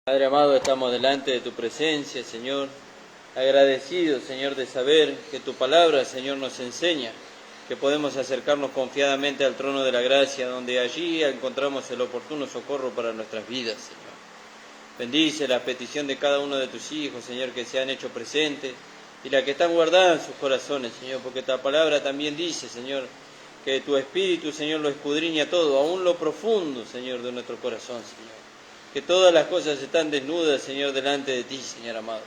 Padre amado, estamos delante de tu presencia, Señor, agradecidos, Señor, de saber que tu palabra, Señor, nos enseña que podemos acercarnos confiadamente al trono de la gracia, donde allí encontramos el oportuno socorro para nuestras vidas, Señor. Bendice la petición de cada uno de tus hijos, Señor, que se han hecho presentes y la que están guardada en sus corazones, Señor, porque tu palabra también dice, Señor, que tu Espíritu, Señor, lo escudriña todo, aún lo profundo, Señor, de nuestro corazón, Señor. Que todas las cosas están desnudas, Señor, delante de ti, Señor amado.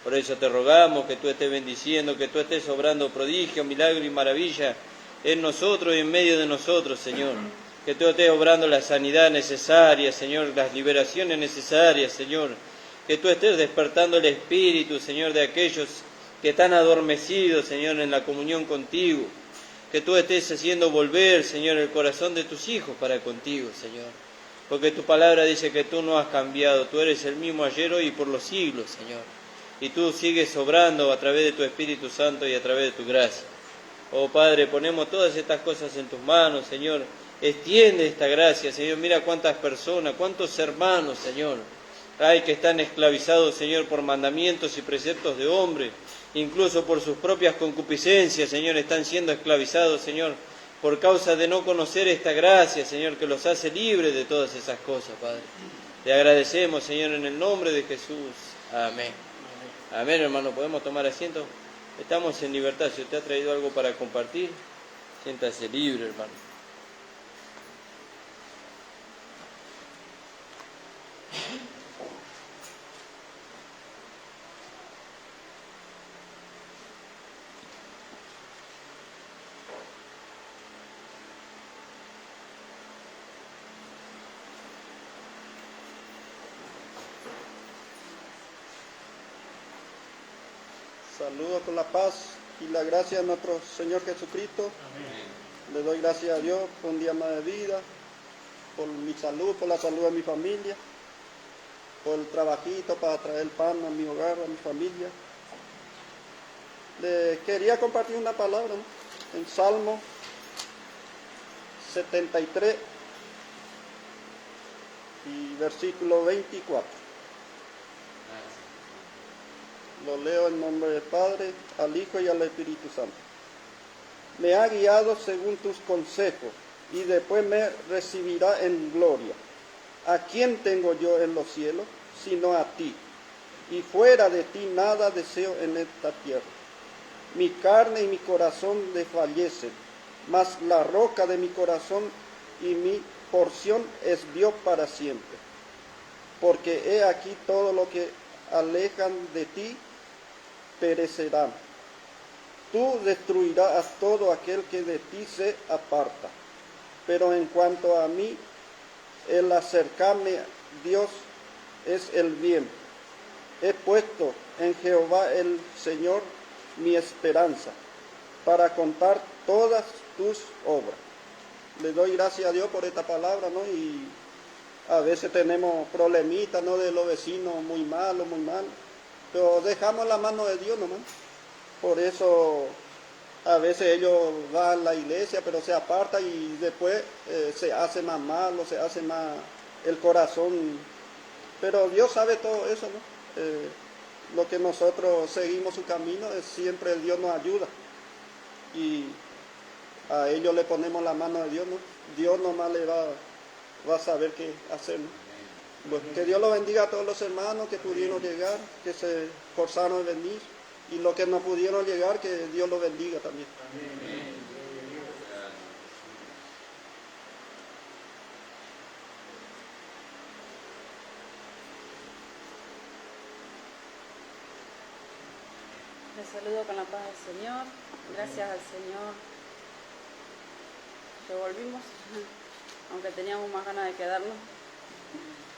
Por eso te rogamos que tú estés bendiciendo, que tú estés obrando prodigio, milagro y maravilla en nosotros y en medio de nosotros, Señor. Que tú estés obrando la sanidad necesaria, Señor, las liberaciones necesarias, Señor. Que tú estés despertando el espíritu, Señor, de aquellos que están adormecidos, Señor, en la comunión contigo. Que tú estés haciendo volver, Señor, el corazón de tus hijos para contigo, Señor. Porque tu palabra dice que tú no has cambiado, tú eres el mismo ayer, hoy y por los siglos, Señor. Y tú sigues obrando a través de tu Espíritu Santo y a través de tu gracia. Oh Padre, ponemos todas estas cosas en tus manos, Señor. Extiende esta gracia, Señor. Mira cuántas personas, cuántos hermanos, Señor, hay que están esclavizados, Señor, por mandamientos y preceptos de hombre. Incluso por sus propias concupiscencias, Señor, están siendo esclavizados, Señor, por causa de no conocer esta gracia, Señor, que los hace libres de todas esas cosas, Padre. Te agradecemos, Señor, en el nombre de Jesús. Amén. Amén, hermano. ¿Podemos tomar asiento? Estamos en libertad. Si usted ha traído algo para compartir, siéntase libre, hermano. Saludo con la paz y la gracia de nuestro Señor Jesucristo. Amén. Le doy gracias a Dios por un día más de vida, por mi salud, por la salud de mi familia, por el trabajito para traer el pan a mi hogar, a mi familia. Le quería compartir una palabra, ¿no? En Salmo 73 y versículo 24. Lo leo en nombre del Padre, al Hijo y al Espíritu Santo. Me ha guiado según tus consejos y después me recibirá en gloria. ¿A quién tengo yo en los cielos? Sino a ti. Y fuera de ti nada deseo en esta tierra. Mi carne y mi corazón desfallecen, mas la roca de mi corazón y mi porción es Dios para siempre. Porque he aquí todo lo que alejan de ti perecerán. Tú destruirás a todo aquel que de ti se aparta. Pero en cuanto a mí, el acercarme a Dios es el bien. He puesto en Jehová el Señor mi esperanza, para contar todas tus obras. Le doy gracias a Dios por esta palabra, ¿no? Y a veces tenemos problemitas, ¿no? De los vecinos muy malos, pero dejamos la mano de Dios nomás. Por eso a veces ellos van a la iglesia, pero se apartan y después se hace más malo, se hace más el corazón. Pero Dios sabe todo eso, ¿no? Lo que nosotros seguimos su camino es siempre Dios nos ayuda. Y a ellos le ponemos la mano de Dios, ¿no? Dios nomás le va a saber qué hacer, ¿no? Bueno, que Dios los bendiga a todos los hermanos que pudieron llegar, que se esforzaron en venir, y los que no pudieron llegar, que Dios los bendiga también. Amén. Les saludo con la paz del Señor. Gracias al Señor que volvimos, aunque teníamos más ganas de quedarnos.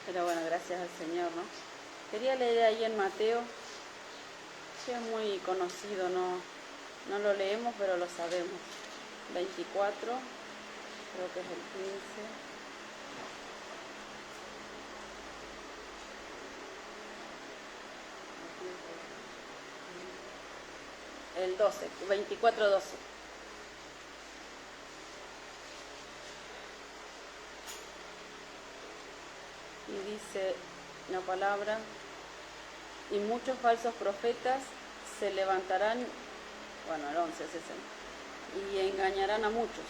Pero bueno, gracias al Señor, ¿no? Quería leer ahí en Mateo, que es muy conocido, no lo leemos, pero lo sabemos. 24, creo que es el 15. El 12, 24-12. Y dice, la palabra, y muchos falsos profetas se levantarán, bueno, el 11 es ese, y engañarán a muchos.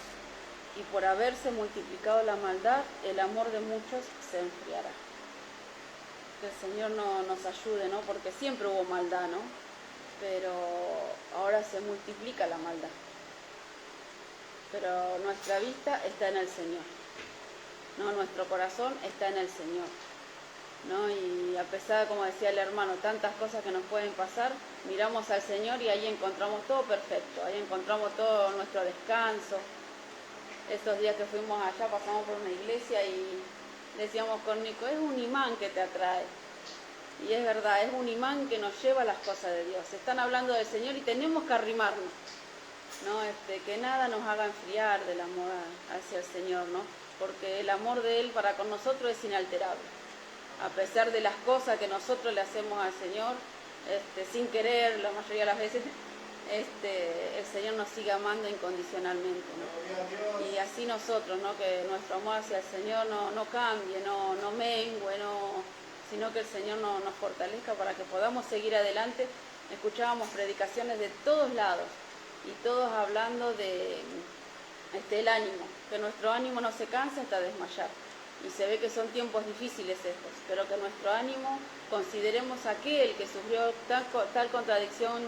Y por haberse multiplicado la maldad, el amor de muchos se enfriará. Que el Señor nos ayude, ¿no? Porque siempre hubo maldad, ¿no? Pero ahora se multiplica la maldad. Pero nuestra vista está en el Señor, ¿no? Nuestro corazón está en el Señor, ¿no? Y a pesar, como decía el hermano, tantas cosas que nos pueden pasar, miramos al Señor y ahí encontramos todo perfecto, ahí encontramos todo nuestro descanso. Estos días que fuimos allá pasamos por una iglesia y decíamos con Nico, es un imán que te atrae. Y es verdad, es un imán que nos lleva a las cosas de Dios. Están hablando del Señor y tenemos que arrimarnos, ¿no? Que nada nos haga enfriar del amor hacia el Señor, ¿no? Porque el amor de Él para con nosotros es inalterable. A pesar de las cosas que nosotros le hacemos al Señor, sin querer, la mayoría de las veces, el Señor nos sigue amando incondicionalmente, ¿no? Y así nosotros, ¿no? Que nuestro amor hacia el Señor no cambie, no mengue, sino que el Señor nos fortalezca para que podamos seguir adelante. Escuchábamos predicaciones de todos lados y todos hablando de el ánimo, que nuestro ánimo no se canse hasta desmayar. Y se ve que son tiempos difíciles estos, pero que nuestro ánimo, consideremos aquel que sufrió tal contradicción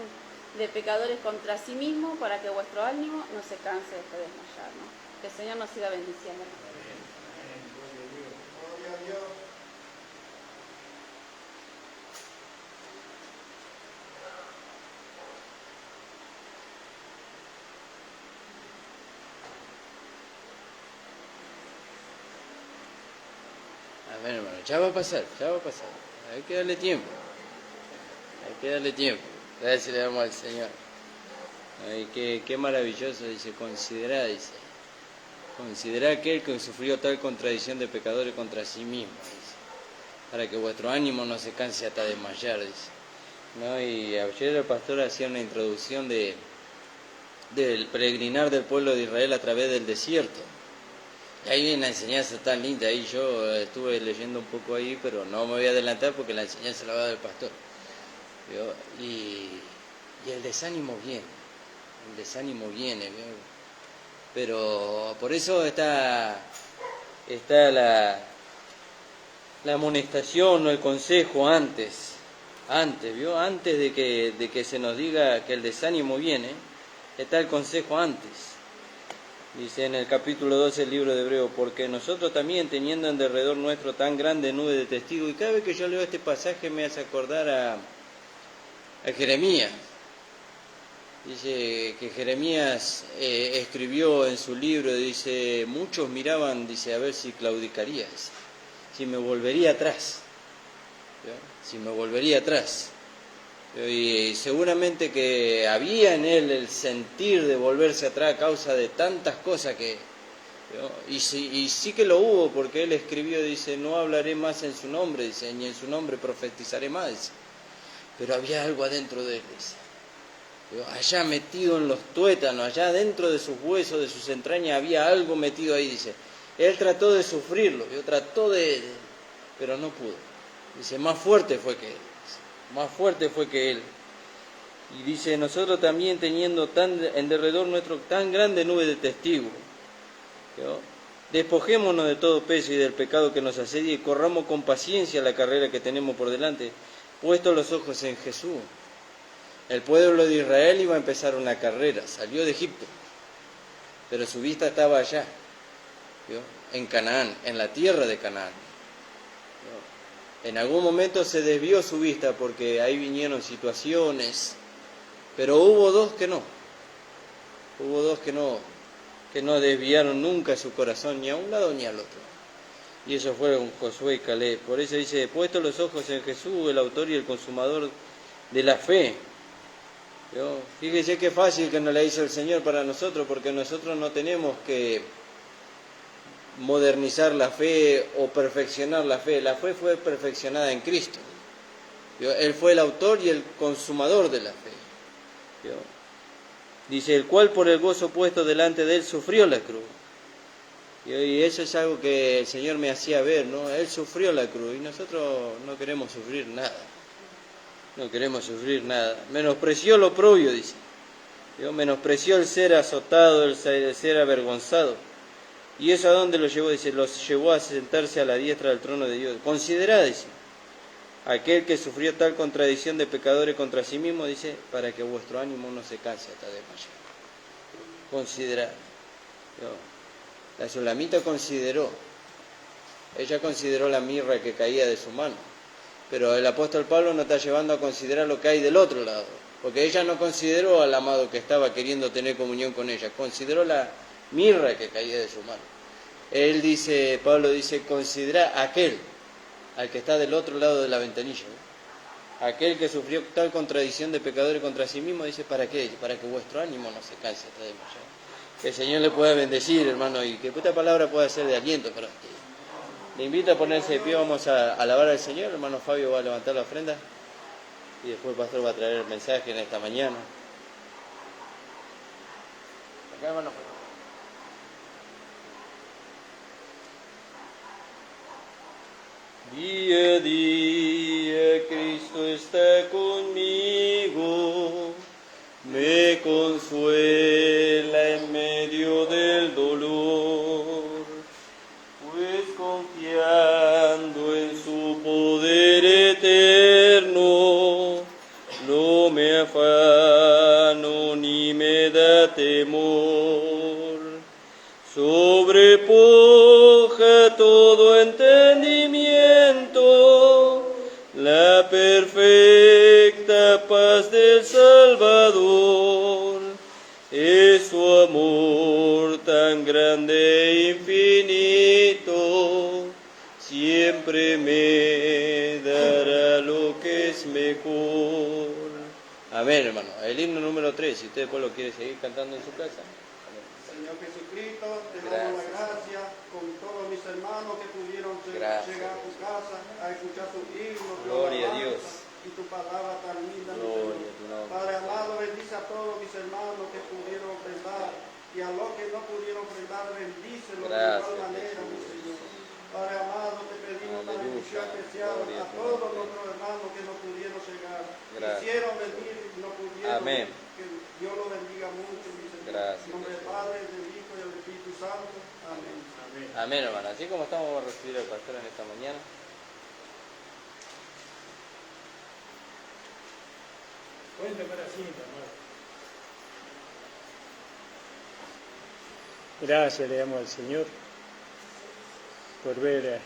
de pecadores contra sí mismo, para que vuestro ánimo no se canse hasta desmayar, ¿no? Que el Señor nos siga bendiciendo. Gloria a Dios. Amén, hermano, ya va a pasar. Hay que darle tiempo. Gracias le damos al Señor. Ay, qué maravilloso, dice, considera aquel que sufrió tal contradicción de pecadores contra sí mismo, dice, para que vuestro ánimo no se canse hasta desmayar, dice, ¿no? Y ayer el pastor hacía una introducción del peregrinar del pueblo de Israel a través del desierto. Y ahí hay una enseñanza tan linda, ahí yo estuve leyendo un poco ahí, pero no me voy a adelantar porque la enseñanza la va a dar el pastor. Y el desánimo viene, ¿vio? Pero por eso está la amonestación o el consejo antes, ¿vio? Antes de que se nos diga que el desánimo viene, está el consejo antes. Dice en el capítulo 12 del libro de Hebreo, porque nosotros también, teniendo en derredor nuestro tan grande nube de testigos, y cada vez que yo leo este pasaje me hace acordar a Jeremías. Dice que Jeremías escribió en su libro, dice, muchos miraban, dice, a ver si claudicaría, si me volvería atrás, Y seguramente que había en él el sentir de volverse atrás a causa de tantas cosas que... Y sí que lo hubo, porque él escribió, dice, no hablaré más en su nombre, dice, ni en su nombre profetizaré más, dice. Pero había algo adentro de él, dice. Allá metido en los tuétanos, allá dentro de sus huesos, de sus entrañas, había algo metido ahí, dice. Él trató de sufrirlo, pero no pudo. Dice, más fuerte fue que él. Y dice, nosotros también teniendo en derredor nuestro tan grande nube de testigos, despojémonos de todo peso y del pecado que nos asedia y corramos con paciencia la carrera que tenemos por delante, puestos los ojos en Jesús. El pueblo de Israel iba a empezar una carrera, salió de Egipto, pero su vista estaba allá, en Canaán, en la tierra de Canaán. En algún momento se desvió su vista porque ahí vinieron situaciones, pero hubo dos que no desviaron nunca su corazón ni a un lado ni al otro. Y esos fueron Josué y Caleb. Por eso dice, puestos los ojos en Jesús, el autor y el consumador de la fe. Fíjese qué fácil que nos la hizo el Señor para nosotros, porque nosotros no tenemos que modernizar la fe o perfeccionar la fe. La fe fue perfeccionada en Cristo. Él fue el autor y el consumador de la fe. Dice, el cual por el gozo puesto delante de él sufrió la cruz, Y eso es algo que el Señor me hacía ver, ¿no? Él sufrió la cruz y nosotros no queremos sufrir nada. No queremos sufrir nada. Menospreció lo propio, dice. Dios menospreció el ser azotado, el ser avergonzado. ¿Y eso a dónde lo llevó? Dice, los llevó a sentarse a la diestra del trono de Dios. Considerad, dice, aquel que sufrió tal contradicción de pecadores contra sí mismo, dice, para que vuestro ánimo no se canse hasta desmayar. Considerad. La Sulamita consideró. Ella consideró la mirra que caía de su mano. Pero el apóstol Pablo nos está llevando a considerar lo que hay del otro lado. Porque ella no consideró al amado que estaba queriendo tener comunión con ella. Consideró la mirra que caía de su mano. Él dice, Pablo dice, considera aquel, al que está del otro lado de la ventanilla. Aquel que sufrió tal contradicción de pecadores contra sí mismo, dice, ¿para qué? Para que vuestro ánimo no se canse hasta desmayar. Que el Señor le pueda bendecir, hermano, y que esta palabra pueda ser de aliento para usted. Le invito a ponerse de pie, vamos a alabar al Señor. El hermano Fabio va a levantar la ofrenda y después el pastor va a traer el mensaje en esta mañana. Acá, hermano. Día a día Cristo está conmigo, me consuela en medio del dolor, pues confiando en su poder eterno, no me afano ni me da temor, sobrepuja todo entendimiento, la perfecta paz del Salvador, es su amor tan grande e infinito, siempre me dará lo que es mejor. Amén, hermano. El himno número 3, si usted después lo quiere seguir cantando en su casa. Señor Jesucristo, te damos la gracia con todos mis hermanos que pudieron llegar a tu casa a escuchar tu himno. Gloria a Dios. Y tu palabra tan linda, mi Gloria Señor. a tu nombre. Padre amado, bendice a todos mis hermanos que pudieron ofrendar y a los que no pudieron ofrendar, bendícelos de igual manera, mi Señor. Padre amado, te pedimos una bendición especial a todos nuestros hermanos que no pudieron llegar. Quisieron venir y no pudieron. Amén. Que Dios los bendiga mucho, mi Señor. Gracias. En nombre del Padre, del Hijo y del Espíritu Santo. Amén. Amén. Amén, hermano. Así como estamos, vamos a recibir al pastor en esta mañana. Cuenta para cinta, hermano. Gracias le damos al Señor por ver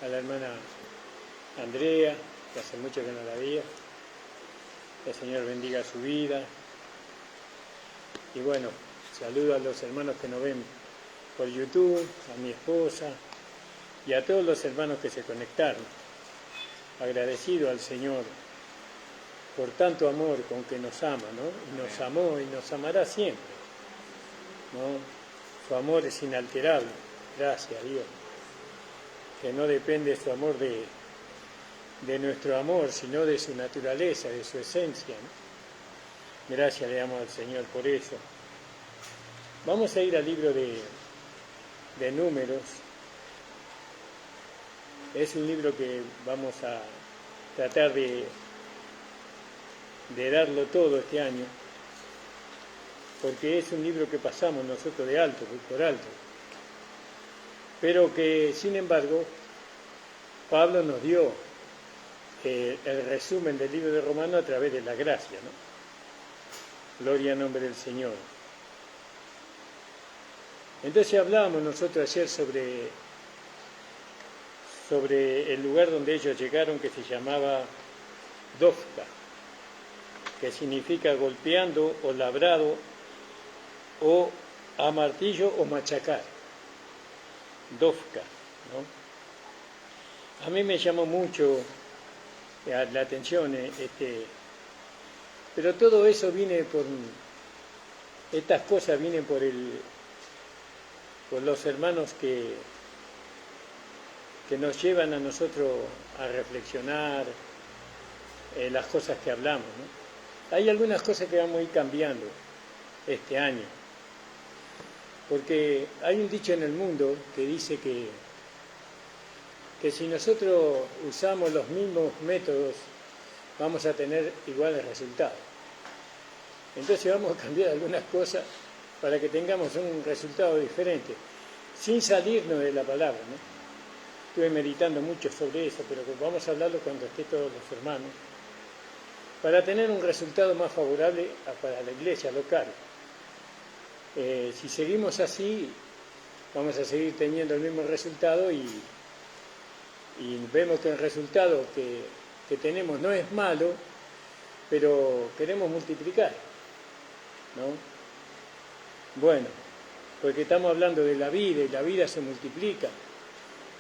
a la hermana Andrea, que hace mucho que no la veía. Que el Señor bendiga su vida. Y bueno, saludo a los hermanos que nos ven por YouTube, a mi esposa y a todos los hermanos que se conectaron. Agradecido al Señor por tanto amor con que nos ama, ¿no? Y nos amó y nos amará siempre, ¿no? Su amor es inalterable, gracias a Dios, que no depende su amor de nuestro amor, sino de su naturaleza, de su esencia, ¿no? Gracias le damos al Señor por eso. Vamos a ir al libro de Números. Es un libro que vamos a tratar de darlo todo este año, porque es un libro que pasamos nosotros de alto, por alto, pero que sin embargo Pablo nos dio el resumen del libro de Romanos a través de la gracia, ¿no? Gloria al nombre del Señor. Entonces hablábamos nosotros ayer sobre el lugar donde ellos llegaron, que se llamaba Dofka, que significa golpeando o labrado o a martillo o machacar. Dofka, ¿no? A mí me llamó mucho la atención pero todo eso viene estas cosas vienen por los hermanos que nos llevan a nosotros a reflexionar las cosas que hablamos, ¿no? Hay algunas cosas que vamos a ir cambiando este año. Porque hay un dicho en el mundo que dice que si nosotros usamos los mismos métodos, vamos a tener iguales resultados. Entonces vamos a cambiar algunas cosas para que tengamos un resultado diferente, sin salirnos de la palabra, ¿no? Estuve meditando mucho sobre eso, pero vamos a hablarlo cuando esté todos los hermanos, para tener un resultado más favorable para la iglesia local. Si seguimos así, vamos a seguir teniendo el mismo resultado y vemos que el resultado que tenemos no es malo, pero queremos multiplicar, ¿no? Bueno, porque estamos hablando de la vida y la vida se multiplica.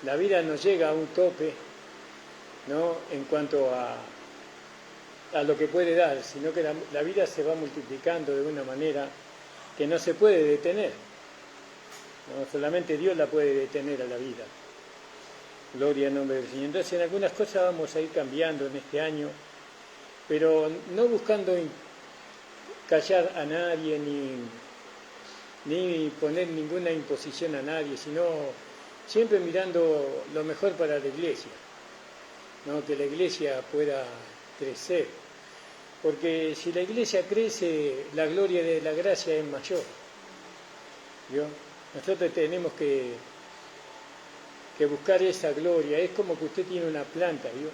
La vida no llega a un tope, ¿no?, en cuanto a lo que puede dar, sino que la vida se va multiplicando de una manera que no se puede detener, ¿no? Solamente Dios la puede detener a la vida. Gloria al nombre del Señor. Entonces, en algunas cosas vamos a ir cambiando en este año, pero no buscando callar a nadie ni poner ninguna imposición a nadie, sino siempre mirando lo mejor para la iglesia, ¿no? Que la iglesia pueda crecer. Porque si la iglesia crece, la gloria de la gracia es mayor, ¿vio? Nosotros tenemos que buscar esa gloria. Es como que usted tiene una planta, ¿vio?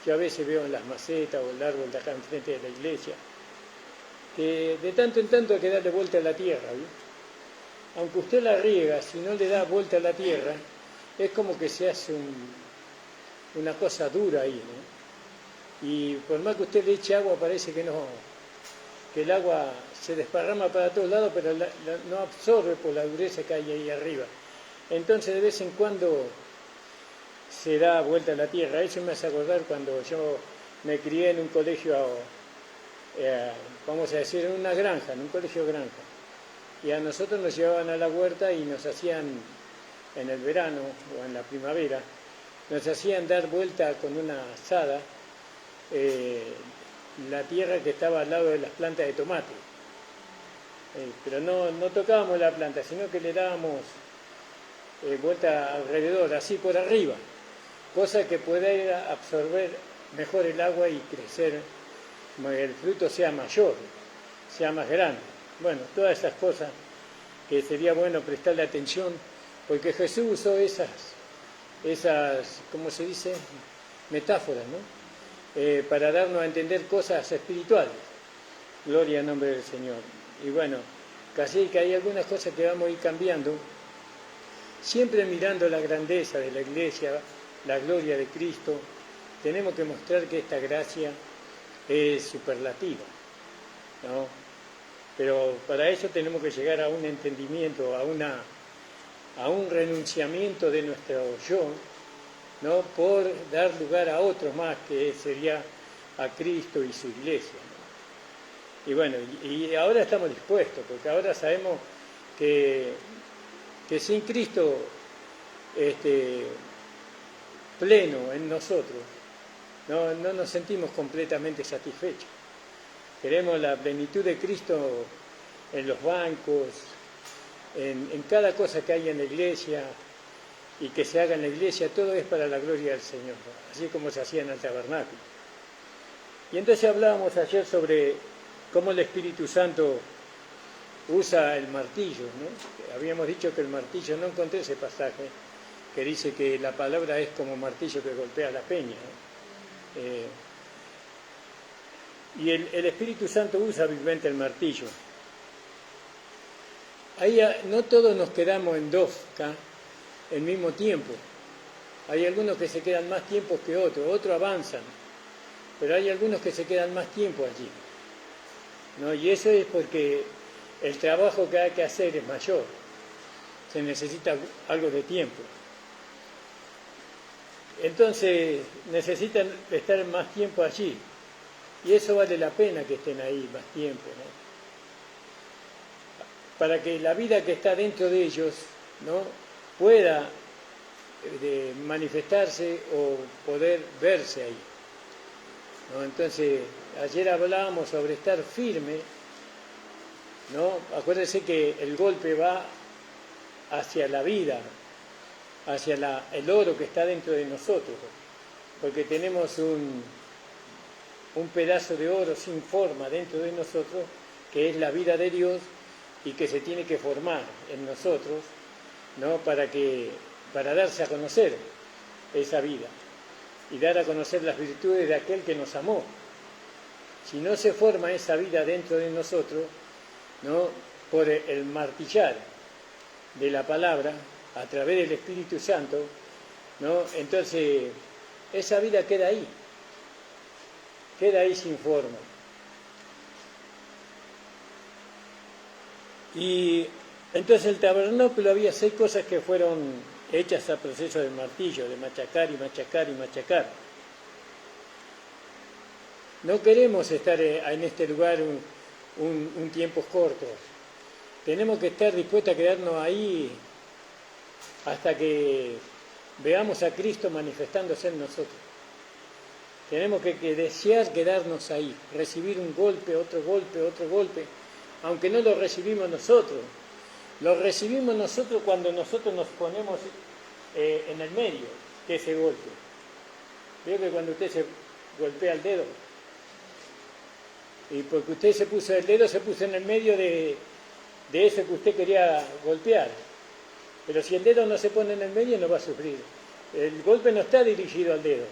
Yo a veces veo en las macetas o el árbol de acá enfrente de la iglesia, que de tanto en tanto hay que darle vuelta a la tierra, ¿vio? Aunque usted la riega, si no le da vuelta a la tierra, es como que se hace una cosa dura ahí, ¿no? Y por más que usted le eche agua, parece que el agua se desparrama para todos lados, pero no absorbe por la dureza que hay ahí arriba. Entonces de vez en cuando se da vuelta a la tierra. Eso me hace acordar cuando yo me crié en un colegio, vamos a decir, en una granja, en un colegio granja. Y a nosotros nos llevaban a la huerta y nos hacían, en el verano o en la primavera, nos hacían dar vuelta con una azada la tierra que estaba al lado de las plantas de tomate. Pero no tocábamos la planta, sino que le dábamos vuelta alrededor, así por arriba, cosa que pueda absorber mejor el agua y crecer, el fruto sea mayor, sea más grande. Bueno, todas esas cosas que sería bueno prestarle atención, porque Jesús usó esas, ¿cómo se dice?, metáforas, ¿no?, para darnos a entender cosas espirituales. Gloria al nombre del Señor. Y bueno, casi que hay algunas cosas que vamos a ir cambiando, siempre mirando la grandeza de la iglesia, la gloria de Cristo. Tenemos que mostrar que esta gracia es superlativa, ¿no? Pero para eso tenemos que llegar a un entendimiento, a un renunciamiento de nuestro yo, ¿no?, por dar lugar a otros más, que sería a Cristo y su iglesia, ¿no? Y bueno, y ahora estamos dispuestos, porque ahora sabemos que sin Cristo pleno en nosotros, no nos sentimos completamente satisfechos. Queremos la plenitud de Cristo en los bancos, en cada cosa que hay en la iglesia y que se haga en la iglesia. Todo es para la gloria del Señor, así como se hacía en el tabernáculo. Y entonces hablábamos ayer sobre cómo el Espíritu Santo usa el martillo, ¿no? Habíamos dicho que el martillo, no encontré ese pasaje que dice que la palabra es como martillo que golpea la peña, ¿no? Y el Espíritu Santo usa vivamente el martillo. Ahí no todos nos quedamos en dos al mismo tiempo. Hay algunos que se quedan más tiempo que otros avanzan, pero hay algunos que se quedan más tiempo allí, ¿no? Y eso es porque el trabajo que hay que hacer es mayor, se necesita algo de tiempo. Entonces necesitan estar más tiempo allí, y eso vale la pena que estén ahí más tiempo, ¿no?, para que la vida que está dentro de ellos, ¿no?, pueda manifestarse o poder verse ahí, ¿no? Entonces, ayer hablábamos sobre estar firme ¿no? Acuérdense que el golpe va hacia la vida, hacia el oro que está dentro de nosotros, porque tenemos un pedazo de oro sin forma dentro de nosotros, que es la vida de Dios y que se tiene que formar en nosotros, ¿no? Para darse a conocer esa vida y dar a conocer las virtudes de aquel que nos amó. Si no se forma esa vida dentro de nosotros, ¿no? Por el martillar de la palabra a través del Espíritu Santo, ¿no? Entonces esa vida queda ahí sin forma. Y entonces el tabernáculo había 6 cosas que fueron hechas a proceso de martillo, de machacar y machacar y machacar. No queremos estar en este lugar un tiempo corto. Tenemos que estar dispuestos a quedarnos ahí hasta que veamos a Cristo manifestándose en nosotros. Tenemos que desear quedarnos ahí, recibir un golpe, otro golpe, otro golpe, aunque no lo recibimos nosotros. Lo recibimos nosotros cuando nosotros nos ponemos en el medio de ese golpe. Veo que cuando usted se golpea el dedo, y porque usted se puso el dedo, se puso en el medio de eso que usted quería golpear. Pero si el dedo no se pone en el medio, no va a sufrir. El golpe no está dirigido al dedo,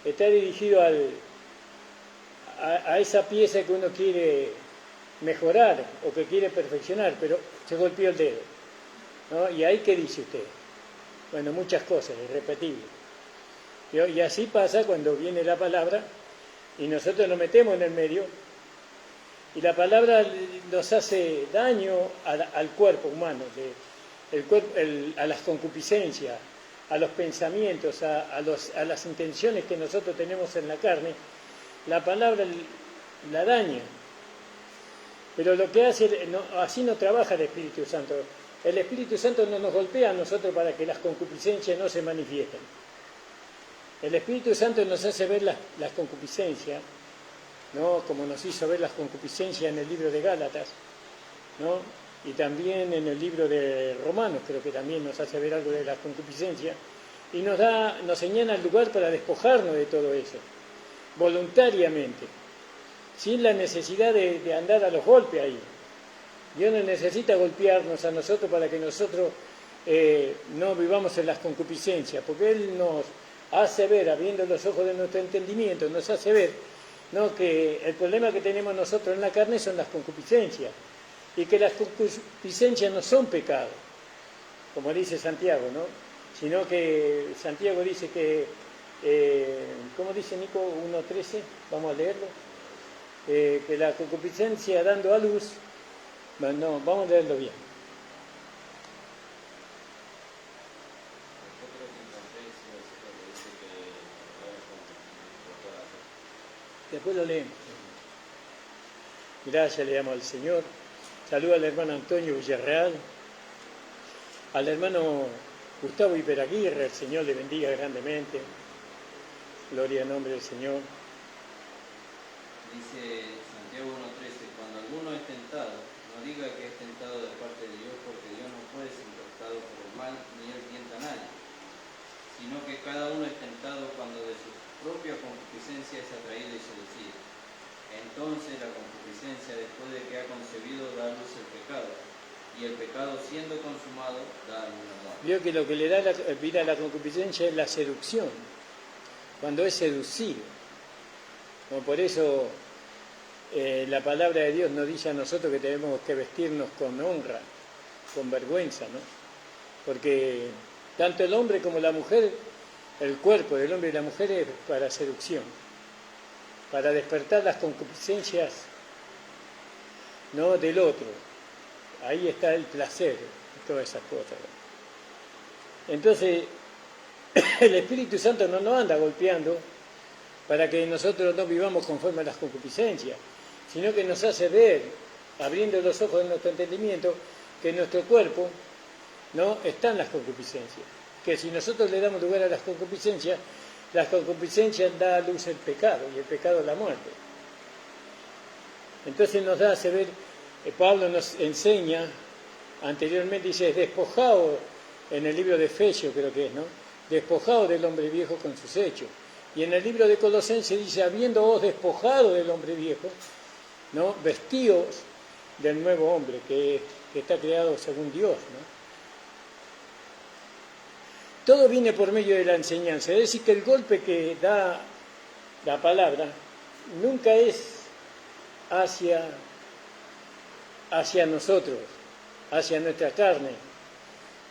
está dirigido a esa pieza que uno quiere mejorar o que quiere perfeccionar, pero se golpeó el dedo, ¿no? ¿Y ahí qué dice usted? Bueno, muchas cosas, irrepetibles. Y así pasa cuando viene la palabra y nosotros nos metemos en el medio y la palabra nos hace daño al cuerpo humano, a las concupiscencias, a los pensamientos, a las intenciones que nosotros tenemos en la carne. La palabra la daña. Pero lo que hace, así no trabaja el Espíritu Santo. El Espíritu Santo no nos golpea a nosotros para que las concupiscencias no se manifiesten. El Espíritu Santo nos hace ver las concupiscencias, ¿no? Como nos hizo ver las concupiscencias en el libro de Gálatas, ¿no? Y también en el libro de Romanos, creo que también nos hace ver algo de las concupiscencias, y nos señala el lugar para despojarnos de todo eso, voluntariamente, sin la necesidad de andar a los golpes ahí. Dios no necesita golpearnos a nosotros para que nosotros no vivamos en las concupiscencias, porque Él nos hace ver, abriendo los ojos de nuestro entendimiento, nos hace ver, ¿no?, que el problema que tenemos nosotros en la carne son las concupiscencias, y que las concupiscencias no son pecados, como dice Santiago, ¿no? Sino que Santiago dice que, ¿cómo dice Nico 1.13? Vamos a leerlo. Que la concupiscencia dando a luz, no, vamos a leerlo bien. Después lo leemos. Gracias le damos al Señor. Saludo al hermano Antonio Villarreal, al hermano Gustavo Hiperaguirre, el Señor le bendiga grandemente. Gloria al nombre del Señor. Dice Santiago 1.13, cuando alguno es tentado, no diga que es tentado de parte de Dios, porque Dios no puede ser tentado por el mal, ni Él tienta a nadie, sino que cada uno es tentado cuando de su propia concupiscencia es atraído y seducido. Entonces la concupiscencia, después de que ha concebido, da a luz el pecado, y el pecado, siendo consumado, da a luz la muerte. Vio que lo que le da vida a la concupiscencia es la seducción, cuando es seducido. Como por eso la palabra de Dios nos dice a nosotros que tenemos que vestirnos con honra, con vergüenza, ¿no? Porque tanto el hombre como la mujer, el cuerpo del hombre y la mujer es para seducción, para despertar las concupiscencias, ¿no?, del otro. Ahí está el placer, todas esas cosas, ¿no? Entonces, el Espíritu Santo no nos anda golpeando para que nosotros no vivamos conforme a las concupiscencias, sino que nos hace ver, abriendo los ojos de nuestro entendimiento, que en nuestro cuerpo no están las concupiscencias, que si nosotros le damos lugar a las concupiscencias da a luz el pecado, y el pecado la muerte. Entonces nos hace ver Pablo nos enseña, anteriormente dice, despojado, en el libro de Efesios creo que es, ¿no? Despojado del hombre viejo con sus hechos. Y en el libro de Colosenses dice, habiéndoos despojado del hombre viejo, ¿no? Vestíos del nuevo hombre que está creado según Dios, ¿no? Todo viene por medio de la enseñanza, es decir, que el golpe que da la palabra nunca es hacia nosotros, hacia nuestra carne,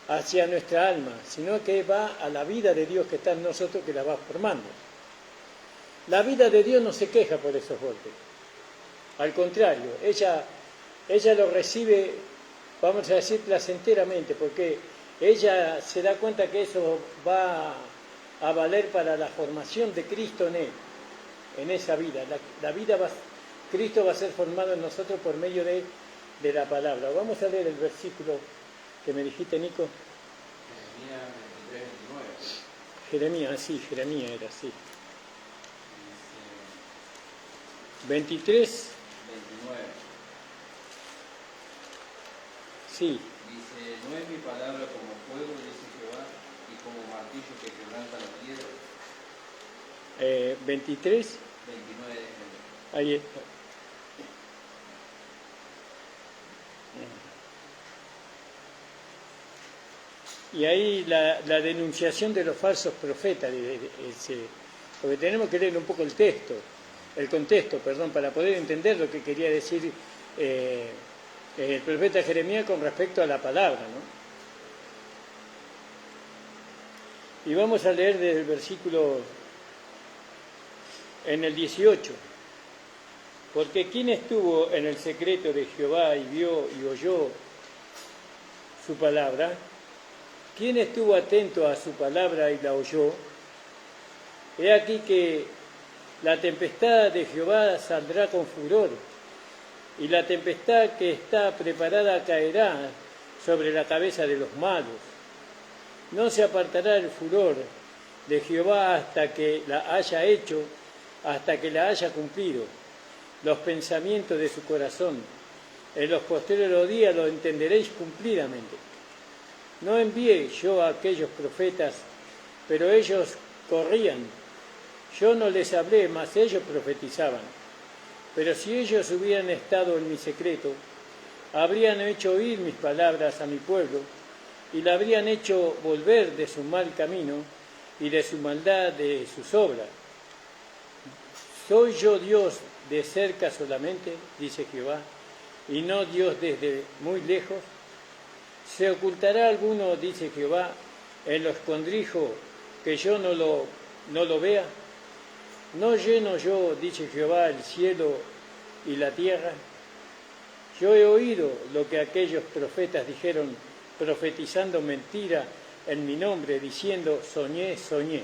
hacia nuestra alma, sino que va a la vida de Dios que está en nosotros, que la va formando. La vida de Dios no se queja por esos golpes, al contrario, ella lo recibe, vamos a decir, placenteramente, porque ella se da cuenta que eso va a valer para la formación de Cristo en él, en esa vida. Cristo va a ser formado en nosotros por medio de la palabra. Vamos a leer el versículo que me dijiste, Nico. Jeremías 23, 29. Jeremías era así. 23, 29. Sí. Dice, no es mi palabra como fuego, dice Jehová, y como martillo que quebranta la piedra. 23. 29. Ahí está. Y ahí la denunciación de los falsos profetas, porque tenemos que leer un poco el contexto, para poder entender lo que quería decir el profeta Jeremías con respecto a la palabra, ¿no? Y vamos a leer del versículo en el 18. Porque ¿quién estuvo en el secreto de Jehová y vio y oyó su palabra? ¿Quién estuvo atento a su palabra y la oyó? He aquí que la tempestad de Jehová saldrá con furor, y la tempestad que está preparada caerá sobre la cabeza de los malos. No se apartará el furor de Jehová hasta que la haya hecho, hasta que la haya cumplido los pensamientos de su corazón. En los postreros días lo entenderéis cumplidamente. No envié yo a aquellos profetas, pero ellos corrían. Yo no les hablé, mas ellos profetizaban. Pero si ellos hubieran estado en mi secreto, habrían hecho oír mis palabras a mi pueblo, y la habrían hecho volver de su mal camino y de su maldad de sus obras. ¿Soy yo Dios de cerca solamente, dice Jehová, y no Dios desde muy lejos? ¿Se ocultará alguno, dice Jehová, en lo escondrijo que yo no lo vea? ¿No lleno yo, dice Jehová, el cielo y la tierra? Yo he oído lo que aquellos profetas dijeron, profetizando mentira en mi nombre, diciendo, soñé, soñé.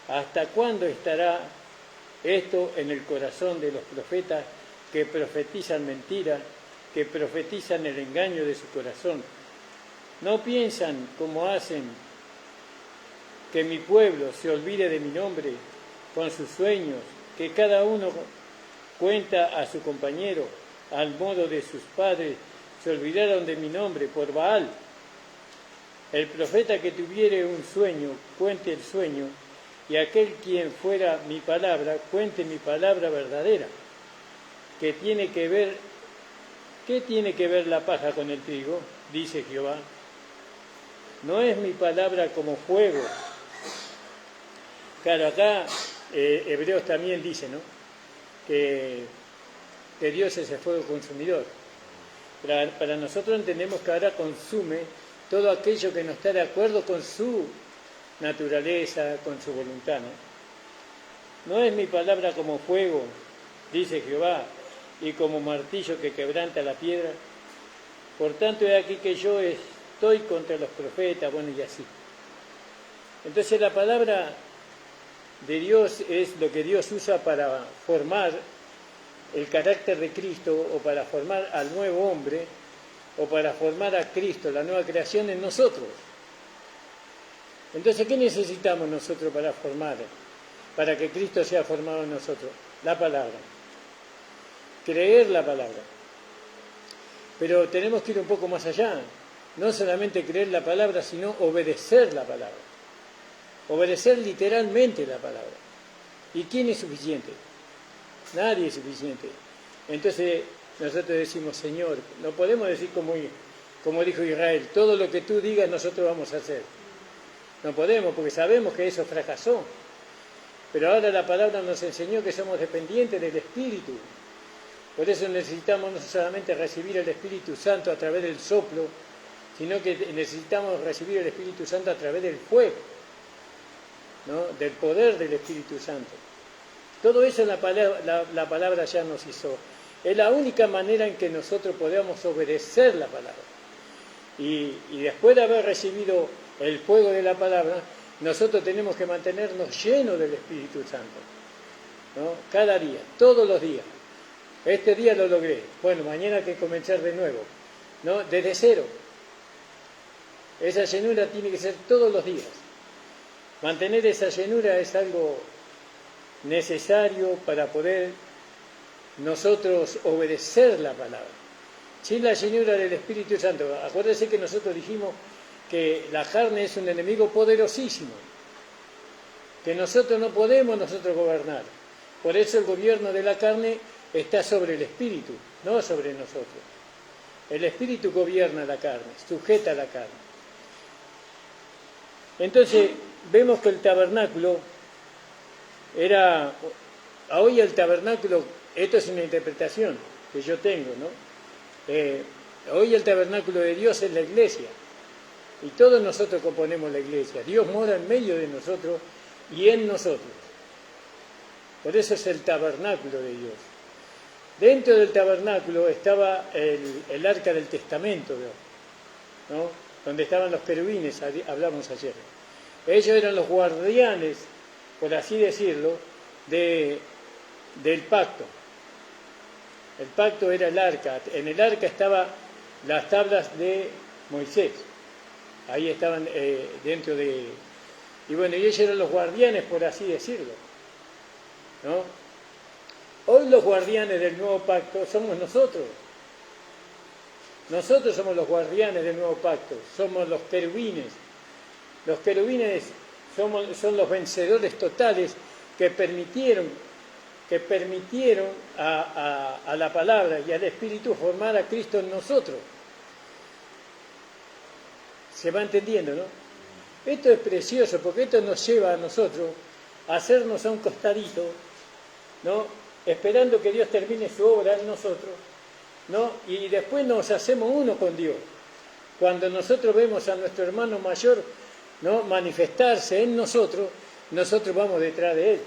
¿Hasta cuándo estará esto en el corazón de los profetas que profetizan mentira, que profetizan el engaño de su corazón? ¿No piensan como hacen que mi pueblo se olvide de mi nombre con sus sueños, que cada uno cuenta a su compañero, al modo de sus padres se olvidaron de mi nombre por Baal? El profeta que tuviere un sueño, cuente el sueño, y aquel quien fuera mi palabra, cuente mi palabra verdadera. ¿Qué tiene que ver la paja con el trigo? Dice Jehová. ¿No es mi palabra como fuego? Claro, acá Hebreos también dice, ¿no?, que Dios es el fuego consumidor. Para nosotros entendemos que ahora consume todo aquello que no está de acuerdo con su naturaleza, con su voluntad, ¿no? ¿No es mi palabra como fuego, dice Jehová, y como martillo que quebranta la piedra? Por tanto, he aquí que yo estoy contra los profetas, bueno, y así. Entonces la palabra de Dios es lo que Dios usa para formar el carácter de Cristo, o para formar al nuevo hombre, o para formar a Cristo, la nueva creación en nosotros. Entonces, ¿qué necesitamos nosotros para que Cristo sea formado en nosotros? La palabra. Creer la palabra. Pero tenemos que ir un poco más allá. No solamente creer la palabra, sino obedecer la palabra. Obedecer literalmente la palabra. ¿Y quién es suficiente? Nadie es suficiente. Entonces nosotros decimos, Señor, no podemos decir como dijo Israel, todo lo que tú digas nosotros vamos a hacer. No podemos, porque sabemos que eso fracasó. Pero ahora la palabra nos enseñó que somos dependientes del Espíritu. Por eso necesitamos no solamente recibir el Espíritu Santo a través del soplo, sino que necesitamos recibir el Espíritu Santo a través del fuego, ¿no? Del poder del Espíritu Santo. Todo eso la palabra ya nos hizo. Es la única manera en que nosotros podamos obedecer la palabra. Y después de haber recibido el fuego de la palabra, nosotros tenemos que mantenernos llenos del Espíritu Santo, ¿no? Cada día, todos los días. Este día lo logré. Bueno, mañana hay que comenzar de nuevo, ¿no? Desde cero. Esa llenura tiene que ser todos los días. Mantener esa llenura es algo necesario para poder nosotros obedecer la palabra. Sin la llenura del Espíritu Santo, acuérdense que nosotros dijimos que la carne es un enemigo poderosísimo, que nosotros no podemos gobernar. Por eso el gobierno de la carne está sobre el Espíritu, no sobre nosotros. El Espíritu gobierna la carne, sujeta la carne. Entonces vemos que el tabernáculo era, hoy el tabernáculo, esto es una interpretación que yo tengo, ¿no? Hoy el tabernáculo de Dios es la iglesia, y todos nosotros componemos la iglesia. Dios mora en medio de nosotros y en nosotros. Por eso es el tabernáculo de Dios. Dentro del tabernáculo estaba el arca del testamento, ¿no? Donde estaban los querubines, hablamos ayer. Ellos eran los guardianes, por así decirlo, del pacto. El pacto era el arca. En el arca estaban las tablas de Moisés. Ahí estaban dentro de... Y bueno, y ellos eran los guardianes, por así decirlo, ¿no? Hoy los guardianes del nuevo pacto somos nosotros. Nosotros somos los guardianes del nuevo pacto. Somos los querubines. Los querubines son los vencedores totales que permitieron a la palabra y al Espíritu formar a Cristo en nosotros. ¿Se va entendiendo, no? Esto es precioso porque esto nos lleva a nosotros a hacernos a un costadito, ¿no? Esperando que Dios termine su obra en nosotros, ¿no? Y después nos hacemos uno con Dios. Cuando nosotros vemos a nuestro hermano mayor, ¿no?, manifestarse en nosotros, nosotros vamos detrás de él.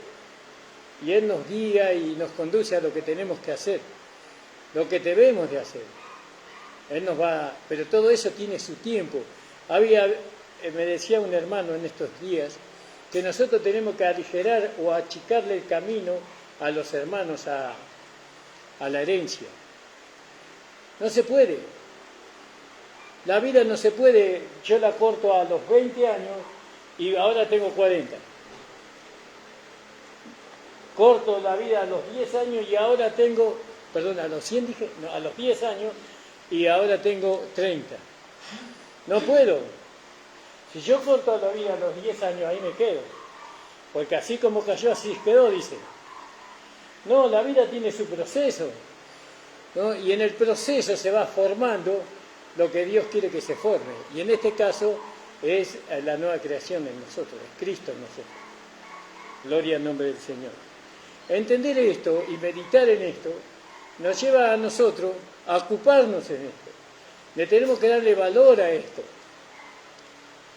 Y él nos guía y nos conduce a lo que tenemos que hacer, lo que debemos de hacer. Él nos va, pero todo eso tiene su tiempo. Me decía un hermano en estos días que nosotros tenemos que aligerar o achicarle el camino a los hermanos a la herencia. No se puede. La vida no se puede, yo la corto a los 20 años y ahora tengo 40. Corto la vida a los 10 años y ahora tengo, a los 100 dije, no, a los 10 años y ahora tengo 30. No puedo. Si yo corto la vida a los 10 años, ahí me quedo. Porque así como cayó, así quedó, dice. No, la vida tiene su proceso, ¿no? Y en el proceso se va formando lo que Dios quiere que se forme. Y en este caso es la nueva creación en nosotros, es Cristo en nosotros. Gloria al nombre del Señor. Entender esto y meditar en esto nos lleva a nosotros a ocuparnos en esto. Le tenemos que darle valor a esto.